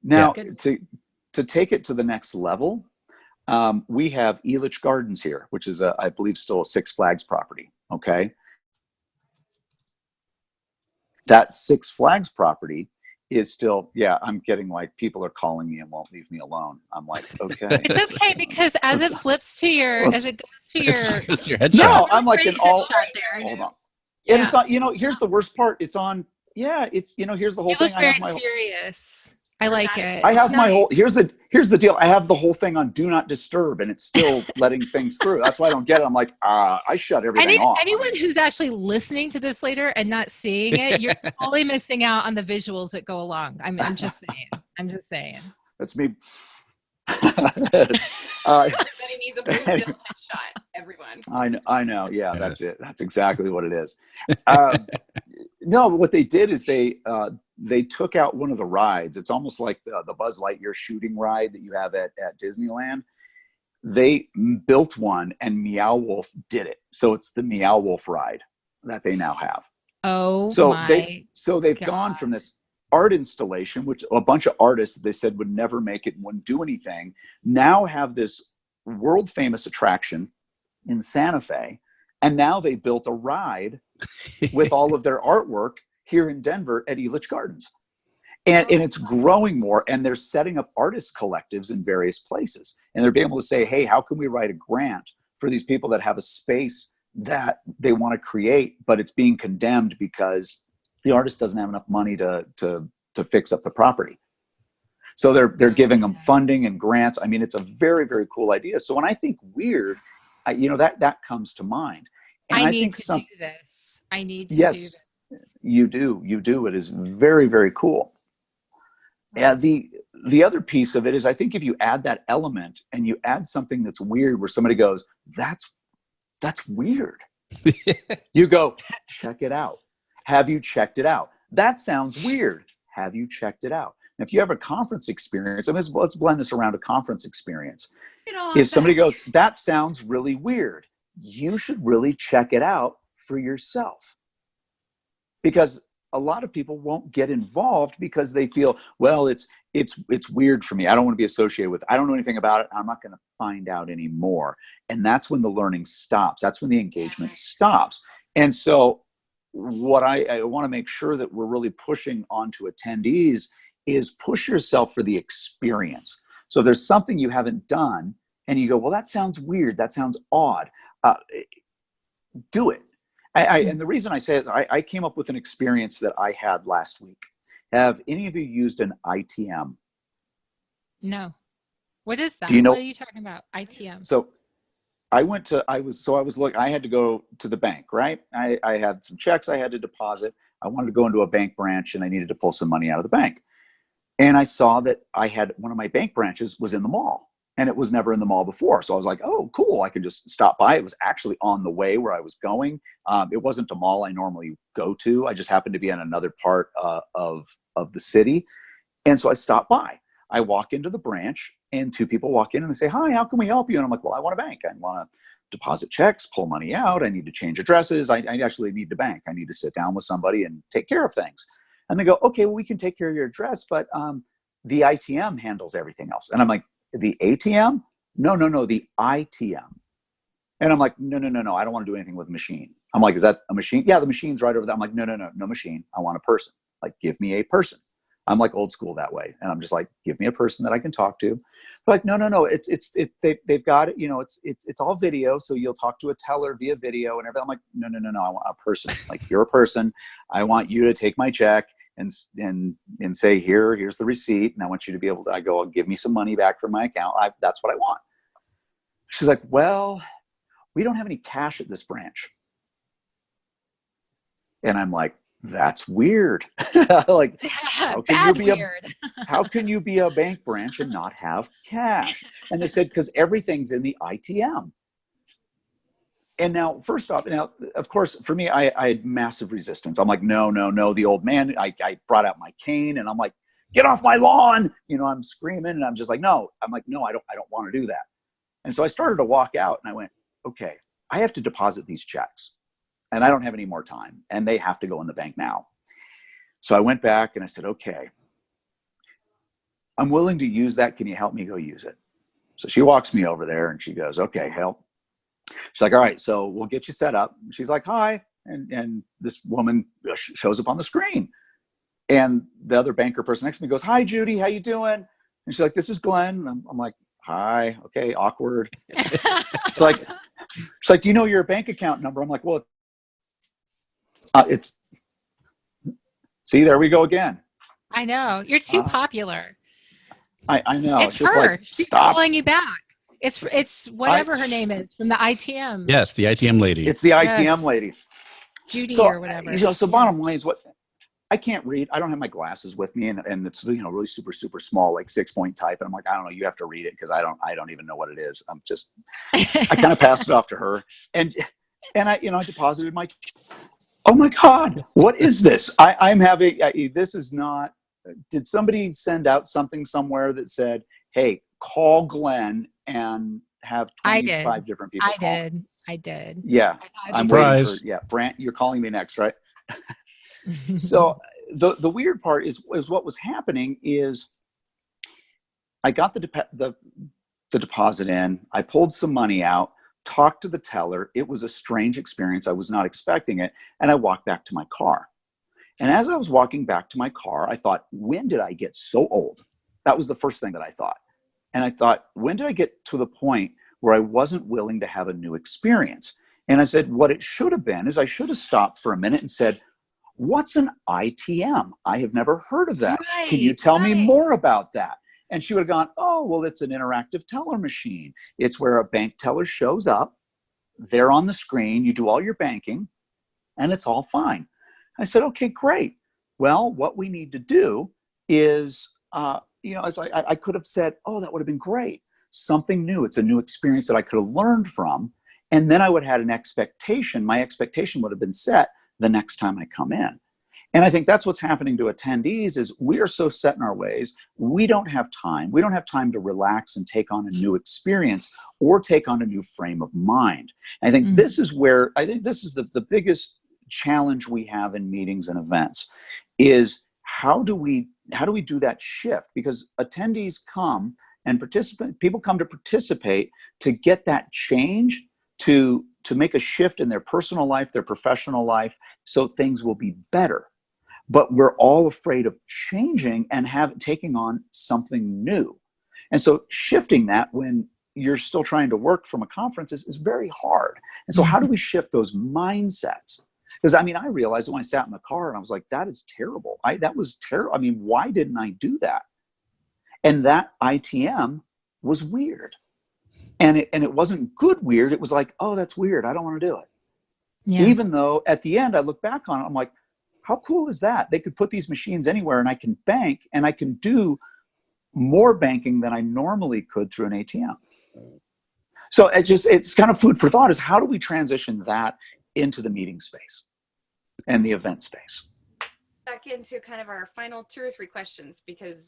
Speaker 6: Now, to take it to the next level, we have Elitch Gardens here, which is I believe still a Six Flags property. Okay. That Six Flags property is still, I'm getting like people are calling me and won't leave me alone. I'm like, okay.
Speaker 5: It's okay, because as it flips to as it goes to your
Speaker 1: headshot.
Speaker 6: No, I'm like hold on.
Speaker 5: Yeah.
Speaker 6: And it's on, here's the worst part. It's on, it's, here's the whole thing.
Speaker 5: You look very serious. I like it.
Speaker 6: I have my whole, here's the deal. I have the whole thing on Do Not Disturb, and it's still letting things through. That's why I don't get it. I'm like, I shut everything off.
Speaker 5: Anyone who's actually listening to this later and not seeing it, you're totally missing out on the visuals that go along. I'm just saying.
Speaker 6: That's me.
Speaker 4: Everybody needs a blue still headshot. Everyone.
Speaker 6: I know. Yeah, that's it. That's exactly what it is. No, what they did is they took out one of the rides. It's almost like the Buzz Lightyear shooting ride that you have at Disneyland. They built one, and Meow Wolf did it. So it's the Meow Wolf ride that they now have. They've gone from this art installation, which a bunch of artists they said would never make it and wouldn't do anything, now have this world famous attraction in Santa Fe. And now they built a ride with all of their artwork here in Denver at Elitch Gardens. And it's growing more, and they're setting up artist collectives in various places. And they're being able to say, hey, how can we write a grant for these people that have a space that they want to create, but it's being condemned because the artist doesn't have enough money to fix up the property. So they're giving them funding and grants. I mean, it's a very, very cool idea. So when I think weird, that comes to mind. And
Speaker 5: I need to do this. I need to do
Speaker 6: yes,
Speaker 5: this.
Speaker 6: you do. It is very, very cool. Yeah. The other piece of it is, I think if you add that element and you add something that's weird, where somebody goes, that's weird. You go, check it out. Have you checked it out? That sounds weird. Have you checked it out? And if you have a conference experience, let's blend this around a conference experience. If somebody goes, that sounds really weird, you should really check it out for yourself. Because a lot of people won't get involved because they feel, well, it's weird for me. I don't want to be associated with it. I don't know anything about it. I'm not going to find out anymore. And that's when the learning stops. That's when the engagement stops. And so what I want to make sure that we're really pushing onto attendees is push yourself for the experience. So if there's something you haven't done and you go, well, that sounds weird. That sounds odd. Do it. And the reason I say it, I came up with an experience that I had last week. Have any of you used an ITM?
Speaker 5: No. What is that?
Speaker 6: Do you know,
Speaker 5: what are you talking about? ITM.
Speaker 6: So I had to go to the bank, right? I had some checks I had to deposit. I wanted to go into a bank branch and I needed to pull some money out of the bank. And I saw that I had one of my bank branches was in the mall, and it was never in the mall before. So I was like, oh, cool. I can just stop by. It was actually on the way where I was going. It wasn't a mall I normally go to. I just happened to be in another part of the city. And so I stopped by. I walk into the branch and two people walk in and they say, hi, how can we help you? And I'm like, well, I want a bank. I want to deposit checks, pull money out. I need to change addresses. I actually need the bank. I need to sit down with somebody and take care of things. And they go, okay, well, we can take care of your address, but the ITM handles everything else. And I'm like, the ATM? No, the ITM. And I'm like, no, I don't want to do anything with a machine. I'm like, is that a machine? Yeah, the machine's right over there. I'm like, no machine. I want a person. Like, give me a person. I'm like old school that way. And I'm just like, give me a person that I can talk to. But like, no, they've got it. It's all video. So you'll talk to a teller via video and everything. I'm like, no, I want a person. Like, you're a person. I want you to take my check and say, here's the receipt. And I want you to be able to, I go, give me some money back from my account. That's what I want. She's like, well, we don't have any cash at this branch. And I'm like, that's weird. Like, how can you be a bank branch and not have cash? And they said, because everything's in the ITM. And now, first off, of course, for me, I had massive resistance. I'm like, no, the old man. I brought out my cane and I'm like, get off my lawn. I'm screaming and I'm just like, no. I'm like, no, I don't want to do that. And so I started to walk out and I went, okay, I have to deposit these checks and I don't have any more time and they have to go in the bank now. So I went back and I said, okay, I'm willing to use that. Can you help me go use it? So she walks me over there and she goes, okay, help. She's like, all right, so we'll get you set up. She's like, hi. And this woman shows up on the screen. And the other banker person next to me goes, hi, Judy, how you doing? And she's like, this is Glenn. And I'm like, hi, okay, awkward. She's like, do you know your bank account number? I'm like, well, it's, see, there we go again.
Speaker 5: I know. You're too popular.
Speaker 6: I know.
Speaker 5: It's
Speaker 6: just
Speaker 5: her.
Speaker 6: Like,
Speaker 5: she's
Speaker 6: stop.
Speaker 5: calling you back. It's whatever her name is from the ITM.
Speaker 1: Yes, the ITM lady.
Speaker 6: It's the ITM lady.
Speaker 5: Judy or whatever.
Speaker 6: So bottom line is what I can't read. I don't have my glasses with me and it's really super, super small, like 6-point type. And I'm like, I don't know, you have to read it because I don't even know what it is. I'm just I kind of passed it off to her. And I deposited my, oh my God, what is this? I'm having this is not, did somebody send out something somewhere that said, hey, call Glenn and have 25 different people call?
Speaker 5: I did.
Speaker 6: Yeah. I'm waiting for, Brant, you're calling me next, right? So the weird part is what was happening is I got the deposit in, I pulled some money out, talked to the teller. It was a strange experience. I was not expecting it. And I walked back to my car. And as I was walking back to my car, I thought, when did I get so old? That was the first thing that I thought. And I thought, when did I get to the point where I wasn't willing to have a new experience? And I said, what it should have been is I should have stopped for a minute and said, What's an ITM? I have never heard of that. Can you
Speaker 5: Right,
Speaker 6: tell me
Speaker 5: right.
Speaker 6: more about that? And she would have gone, oh, well, it's an interactive teller machine. It's where a bank teller shows up. They're on the screen. You do all your banking, and it's all fine. I said, okay, great. Well, what we need to do is, as I could have said, oh, that would have been great. Something new. It's a new experience that I could have learned from. And then I would have had an expectation. My expectation would have been set the next time I come in. And I think that's what's happening to attendees is we are so set in our ways. We don't have time. We don't have time to relax and take on a new experience or take on a new frame of mind. And I think this is where, the biggest challenge we have in meetings and events is how do we do that shift? Because attendees come and people come to participate to get that change, to make a shift in their personal life, their professional life, so things will be better. But we're all afraid of changing and taking on something new. And so shifting that when you're still trying to work from a conference is very hard. And so how do we shift those mindsets? Because I realized when I sat in the car and I was like, that is terrible. That was terrible. Why didn't I do that? And that ITM was weird. And it wasn't good weird. It was like, oh, that's weird. I don't want to do it.
Speaker 5: Yeah.
Speaker 6: Even though at the end I look back on it, I'm like, how cool is that? They could put these machines anywhere and I can bank and I can do more banking than I normally could through an ATM. So it's kind of food for thought is how do we transition that into the meeting space and the event space?
Speaker 4: Back into kind of our final 2 or 3 questions, because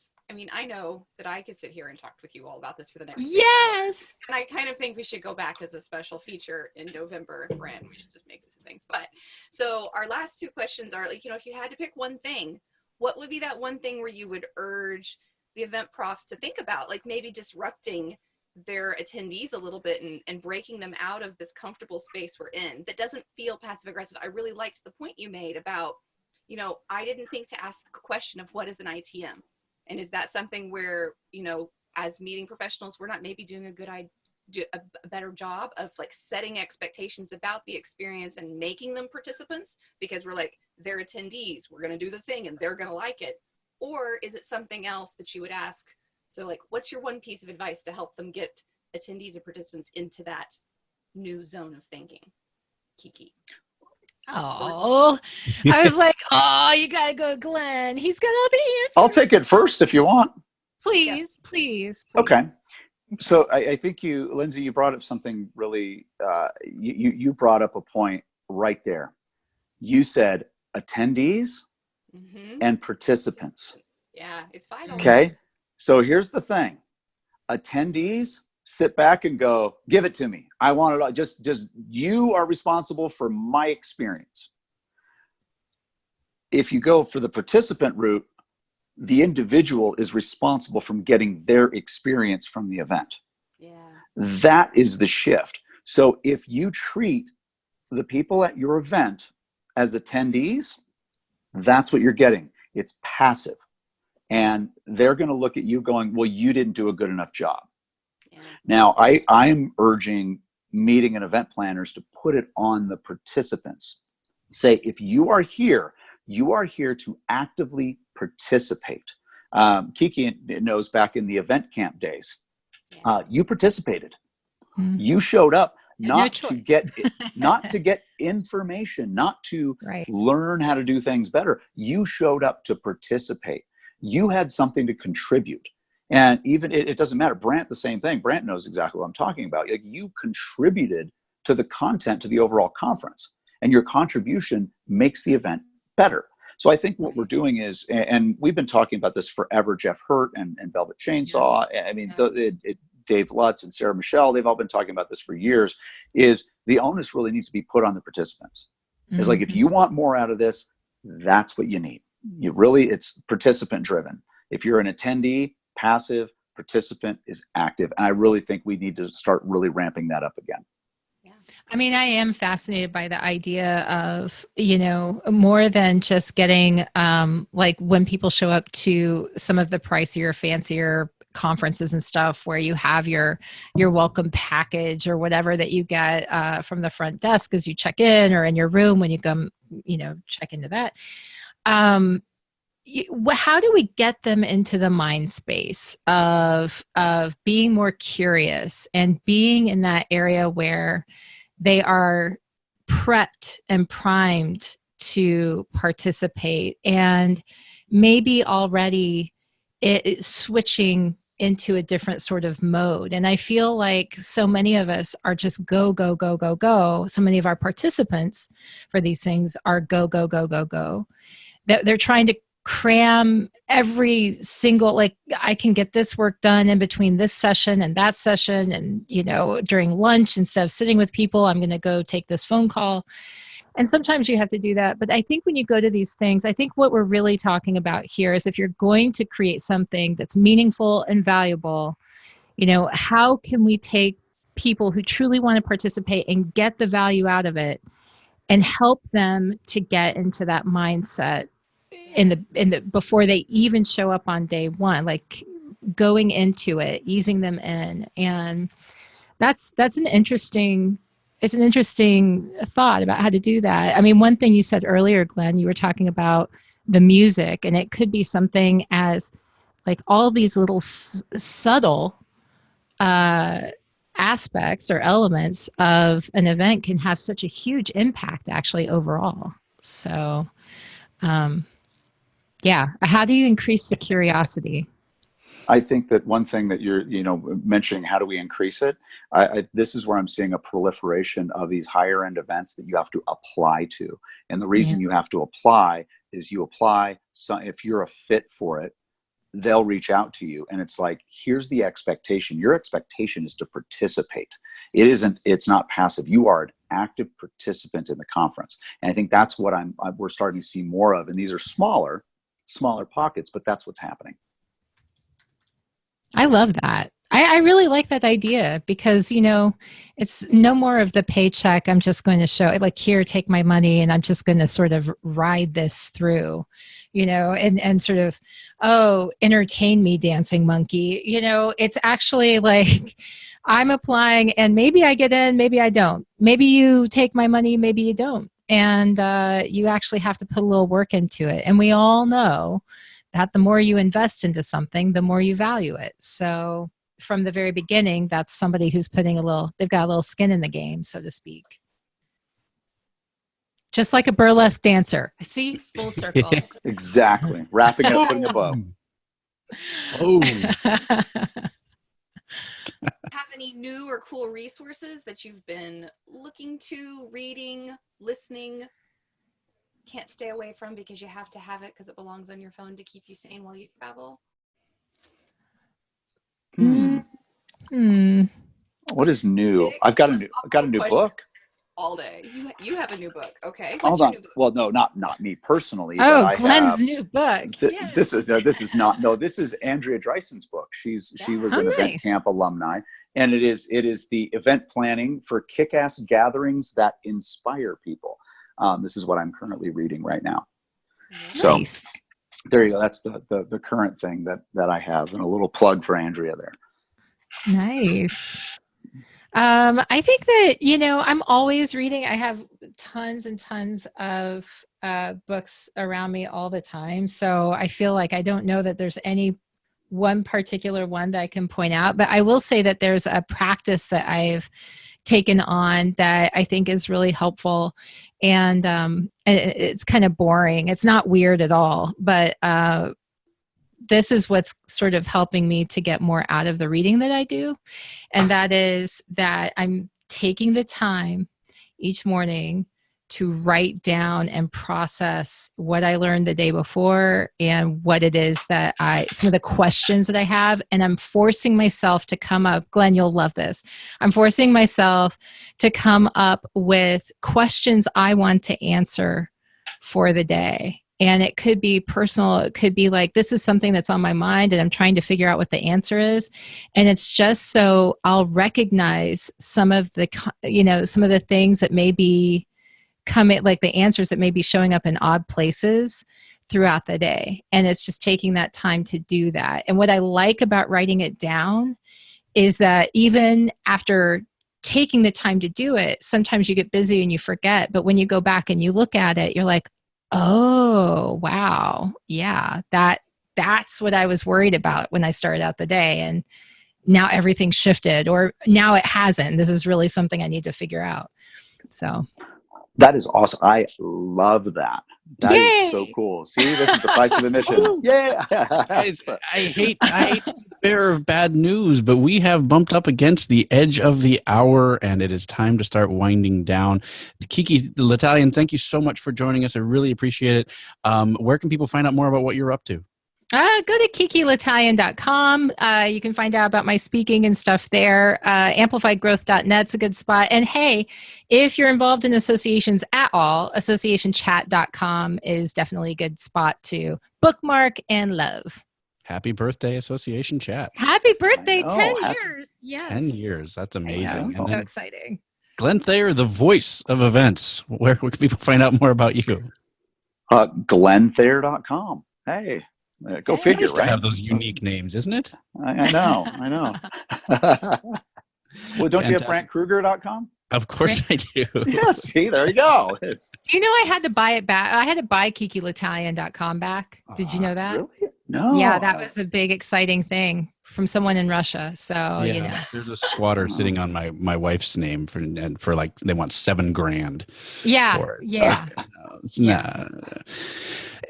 Speaker 4: I know that I could sit here and talk with you all about this for the next 6 hours. And I kind of think we should go back as a special feature in November, Brand. We should just make this a thing. But so our last 2 questions are like, if you had to pick one thing, what would be that one thing where you would urge the event profs to think about, like maybe disrupting their attendees a little bit and breaking them out of this comfortable space we're in that doesn't feel passive aggressive? I really liked the point you made about, I didn't think to ask the question of what is an ITM. And is that something where, as meeting professionals, we're not maybe doing a better job of like setting expectations about the experience and making them participants because we're like, they're attendees, we're going to do the thing and they're going to like it? Or is it something else that you would ask? So like, what's your one piece of advice to help them get attendees and participants into that new zone of thinking? Kiki.
Speaker 5: Oh, I was like, oh, you got to go, Glenn. He's got all the answers.
Speaker 6: I'll take it first if you want.
Speaker 5: Please.
Speaker 6: Okay. So I think Lindsay, you brought up something really, you brought up a point right there. You said attendees and participants.
Speaker 4: Yeah, it's vital.
Speaker 6: Okay. So here's the thing. Attendees sit back and go, give it to me. I want it all. Just you are responsible for my experience. If you go for the participant route, the individual is responsible from getting their experience from the event.
Speaker 4: Yeah.
Speaker 6: That is the shift. So if you treat the people at your event as attendees, that's what you're getting. It's passive. And they're going to look at you going, well, you didn't do a good enough job. Yeah. Now, I'm urging meeting and event planners to put it on the participants. Say, if you are here to actively participate. Kiki knows back in the event camp days, you participated. Mm-hmm. You showed up not to get information, not to learn how to do things better. You showed up to participate. You had something to contribute. And even it doesn't matter. Brant, the same thing. Brant knows exactly what I'm talking about. Like, you contributed to the content, to the overall conference, and your contribution makes the event better. So I think what we're doing is, and we've been talking about this forever, Jeff Hurt and Velvet Chainsaw. I mean, Dave Lutz and Sarah Michelle, they've all been talking about this for years, is the onus really needs to be put on the participants. Mm-hmm. It's like, if you want more out of this, that's what you need. It's participant driven. If you're an attendee, passive, participant is active. And I really think we need to start really ramping that up again.
Speaker 5: I mean, I am fascinated by the idea of, more than just getting, like when people show up to some of the pricier, fancier conferences and stuff where you have your welcome package or whatever that you get from the front desk as you check in, or in your room when you come, check into that. How do we get them into the mind space of being more curious and being in that area where they are prepped and primed to participate, and maybe already it switching into a different sort of mode? And I feel like so many of us are just go, go, go, go, go. So many of our participants for these things are go, go, go, go, go. They're trying to cram every single, like, I can get this work done in between this session and that session, and during lunch, instead of sitting with people, I'm going to go take this phone call. And sometimes you have to do that. But I think when you go to these things, I think what we're really talking about here is, if you're going to create something that's meaningful and valuable, how can we take people who truly want to participate and get the value out of it and help them to get into that mindset in the before they even show up on day one, like going into it, easing them in. And that's an interesting thought about how to do that. I mean, one thing you said earlier, Glenn, you were talking about the music, and it could be something as like all these little subtle aspects or elements of an event can have such a huge impact actually overall. So how do you increase the curiosity?
Speaker 6: I think that one thing that you're, mentioning, how do we increase it? This is where I'm seeing a proliferation of these higher end events that you have to apply to. And the reason you have to apply is you apply. So if you're a fit for it, they'll reach out to you. And it's like, here's the expectation. Your expectation is to participate. It's not passive. You are an active participant in the conference. And I think that's what we're starting to see more of. And these are smaller pockets, but that's what's happening.
Speaker 5: I love that. I really like that idea, because, it's no more of the paycheck. I'm just going to show it, like, here, take my money, and I'm just going to sort of ride this through, and sort of, entertain me, dancing monkey. It's actually like, I'm applying, and maybe I get in, maybe I don't. Maybe you take my money, maybe you don't. And you actually have to put a little work into it. And we all know that the more you invest into something, the more you value it. So from the very beginning, that's somebody who's they've got a little skin in the game, so to speak. Just like a burlesque dancer. See, full circle.
Speaker 6: Exactly. Wrapping it up, putting a bow.
Speaker 1: Oh.
Speaker 4: Have any new or cool resources that you've been looking to, reading, listening, can't stay away from because you have to have it because it belongs on your phone to keep you sane while you travel?
Speaker 6: What is new? I've got a new book.
Speaker 4: All day. You have a new book. Okay.
Speaker 6: Hold on. Well, no, not me personally.
Speaker 5: Oh, Glenn's new book.
Speaker 6: This is Andrea Dreissen's book. She was an event camp alumni, and it is the event planning for kick-ass gatherings that inspire people. This is what I'm currently reading right now.
Speaker 5: Nice.
Speaker 6: So there you go. That's the current thing that I have, and a little plug for Andrea there.
Speaker 5: Nice. I think that, I'm always reading. I have tons and tons of books around me all the time. So I feel like I don't know that there's any one particular one that I can point out, but I will say that there's a practice that I've taken on that I think is really helpful. And it's kind of boring. It's not weird at all, but this is what's sort of helping me to get more out of the reading that I do. And that is that I'm taking the time each morning to write down and process what I learned the day before and what it is that some of the questions that I have. And I'm forcing myself to come up, Glenn, you'll love this. I'm forcing myself to come up with questions I want to answer for the day. And it could be personal. It could be like, this is something that's on my mind and I'm trying to figure out what the answer is. And it's just so I'll recognize some of the things that may be coming, like the answers that may be showing up in odd places throughout the day. And it's just taking that time to do that. And what I like about writing it down is that even after taking the time to do it, sometimes you get busy and you forget. But when you go back and you look at it, you're like, oh, wow. Yeah, that's what I was worried about when I started out the day. And now everything's shifted, or now it hasn't. This is really something I need to figure out. So
Speaker 6: that is awesome. I love that. That is so cool. See, this is the price of admission. Yeah.
Speaker 1: Guys, I hate the bearer of bad news, but we have bumped up against the edge of the hour, and it is time to start winding down. Kiki L'Italian, thank you so much for joining us. I really appreciate it. Where can people find out more about what you're up to?
Speaker 5: Go to kikilitalian.com. You can find out about my speaking and stuff there. Amplifiedgrowth.net's a good spot. And hey, if you're involved in associations at all, associationchat.com is definitely a good spot to bookmark and love.
Speaker 1: Happy birthday, Association Chat.
Speaker 5: Happy birthday, 10 years. Yes.
Speaker 1: 10 years. That's amazing.
Speaker 5: So exciting.
Speaker 1: Glen Fair, the voice of events. Where can people find out more about you?
Speaker 6: GlenFair.com. Hey. Go figure,
Speaker 1: nice
Speaker 6: right?
Speaker 1: To have those unique names, isn't it?
Speaker 6: I know. Well, don't you have BrantKruger.com?
Speaker 1: Of course I do.
Speaker 6: Yeah, see, there you go.
Speaker 5: Do you know I had to buy it back? I had to buy kikilitalian.com back. Did you know that?
Speaker 6: Really? No.
Speaker 5: Yeah, that was a big, exciting thing from someone in Russia. So, you know.
Speaker 1: There's a squatter sitting on my wife's name for like, they want $7,000.
Speaker 5: Yeah.
Speaker 1: For it.
Speaker 5: Yeah.
Speaker 1: Nah.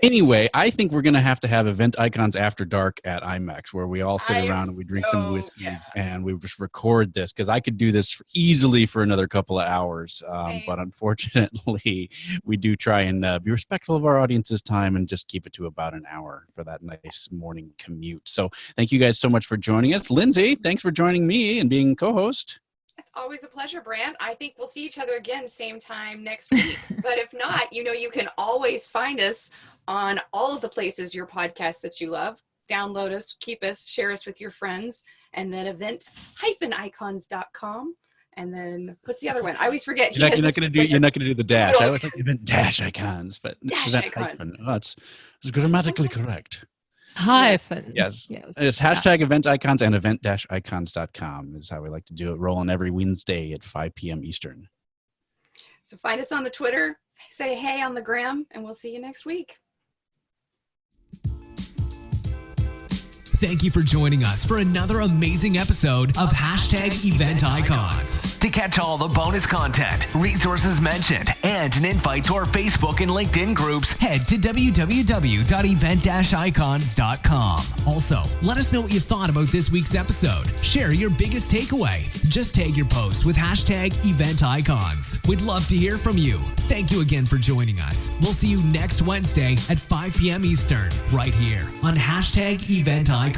Speaker 1: Anyway, I think we're going to have Event Icons After Dark at IMAX, where we all sit around and we drink some whiskeys and we just record this, because I could do this easily for another couple of hours. But unfortunately, we do try and be respectful of our audience's time and just keep it to about an hour for that nice morning commute. So thank you guys so much for joining us. Lindsay, thanks for joining me and being co-host.
Speaker 4: It's always a pleasure, Brant. I think we'll see each other again same time next week. But if not, you can always find us on all of the places, your podcasts that you love. Download us, keep us, share us with your friends, and then event-icons.com. And then what's the other one? I always forget.
Speaker 1: You're not going to do the dash. I always think event dash icons, but
Speaker 4: dash icons.
Speaker 1: Hyphen. Oh, it's grammatically correct.
Speaker 5: Hyphen.
Speaker 1: Yes. It's hashtag event icons and event-icons.com is how we like to do it. Rolling every Wednesday at 5 p.m. Eastern.
Speaker 4: So find us on the Twitter, say hey on the gram, and we'll see you next week.
Speaker 2: Thank you for joining us for another amazing episode of Event Icons.
Speaker 3: To catch all the bonus content, resources mentioned, and an invite to our Facebook and LinkedIn groups,
Speaker 2: head to www.event-icons.com. Also, let us know what you thought about this week's episode. Share your biggest takeaway. Just tag your post with Event Icons. We'd love to hear from you. Thank you again for joining us. We'll see you next Wednesday at 5 p.m. Eastern, right here on Event Icons.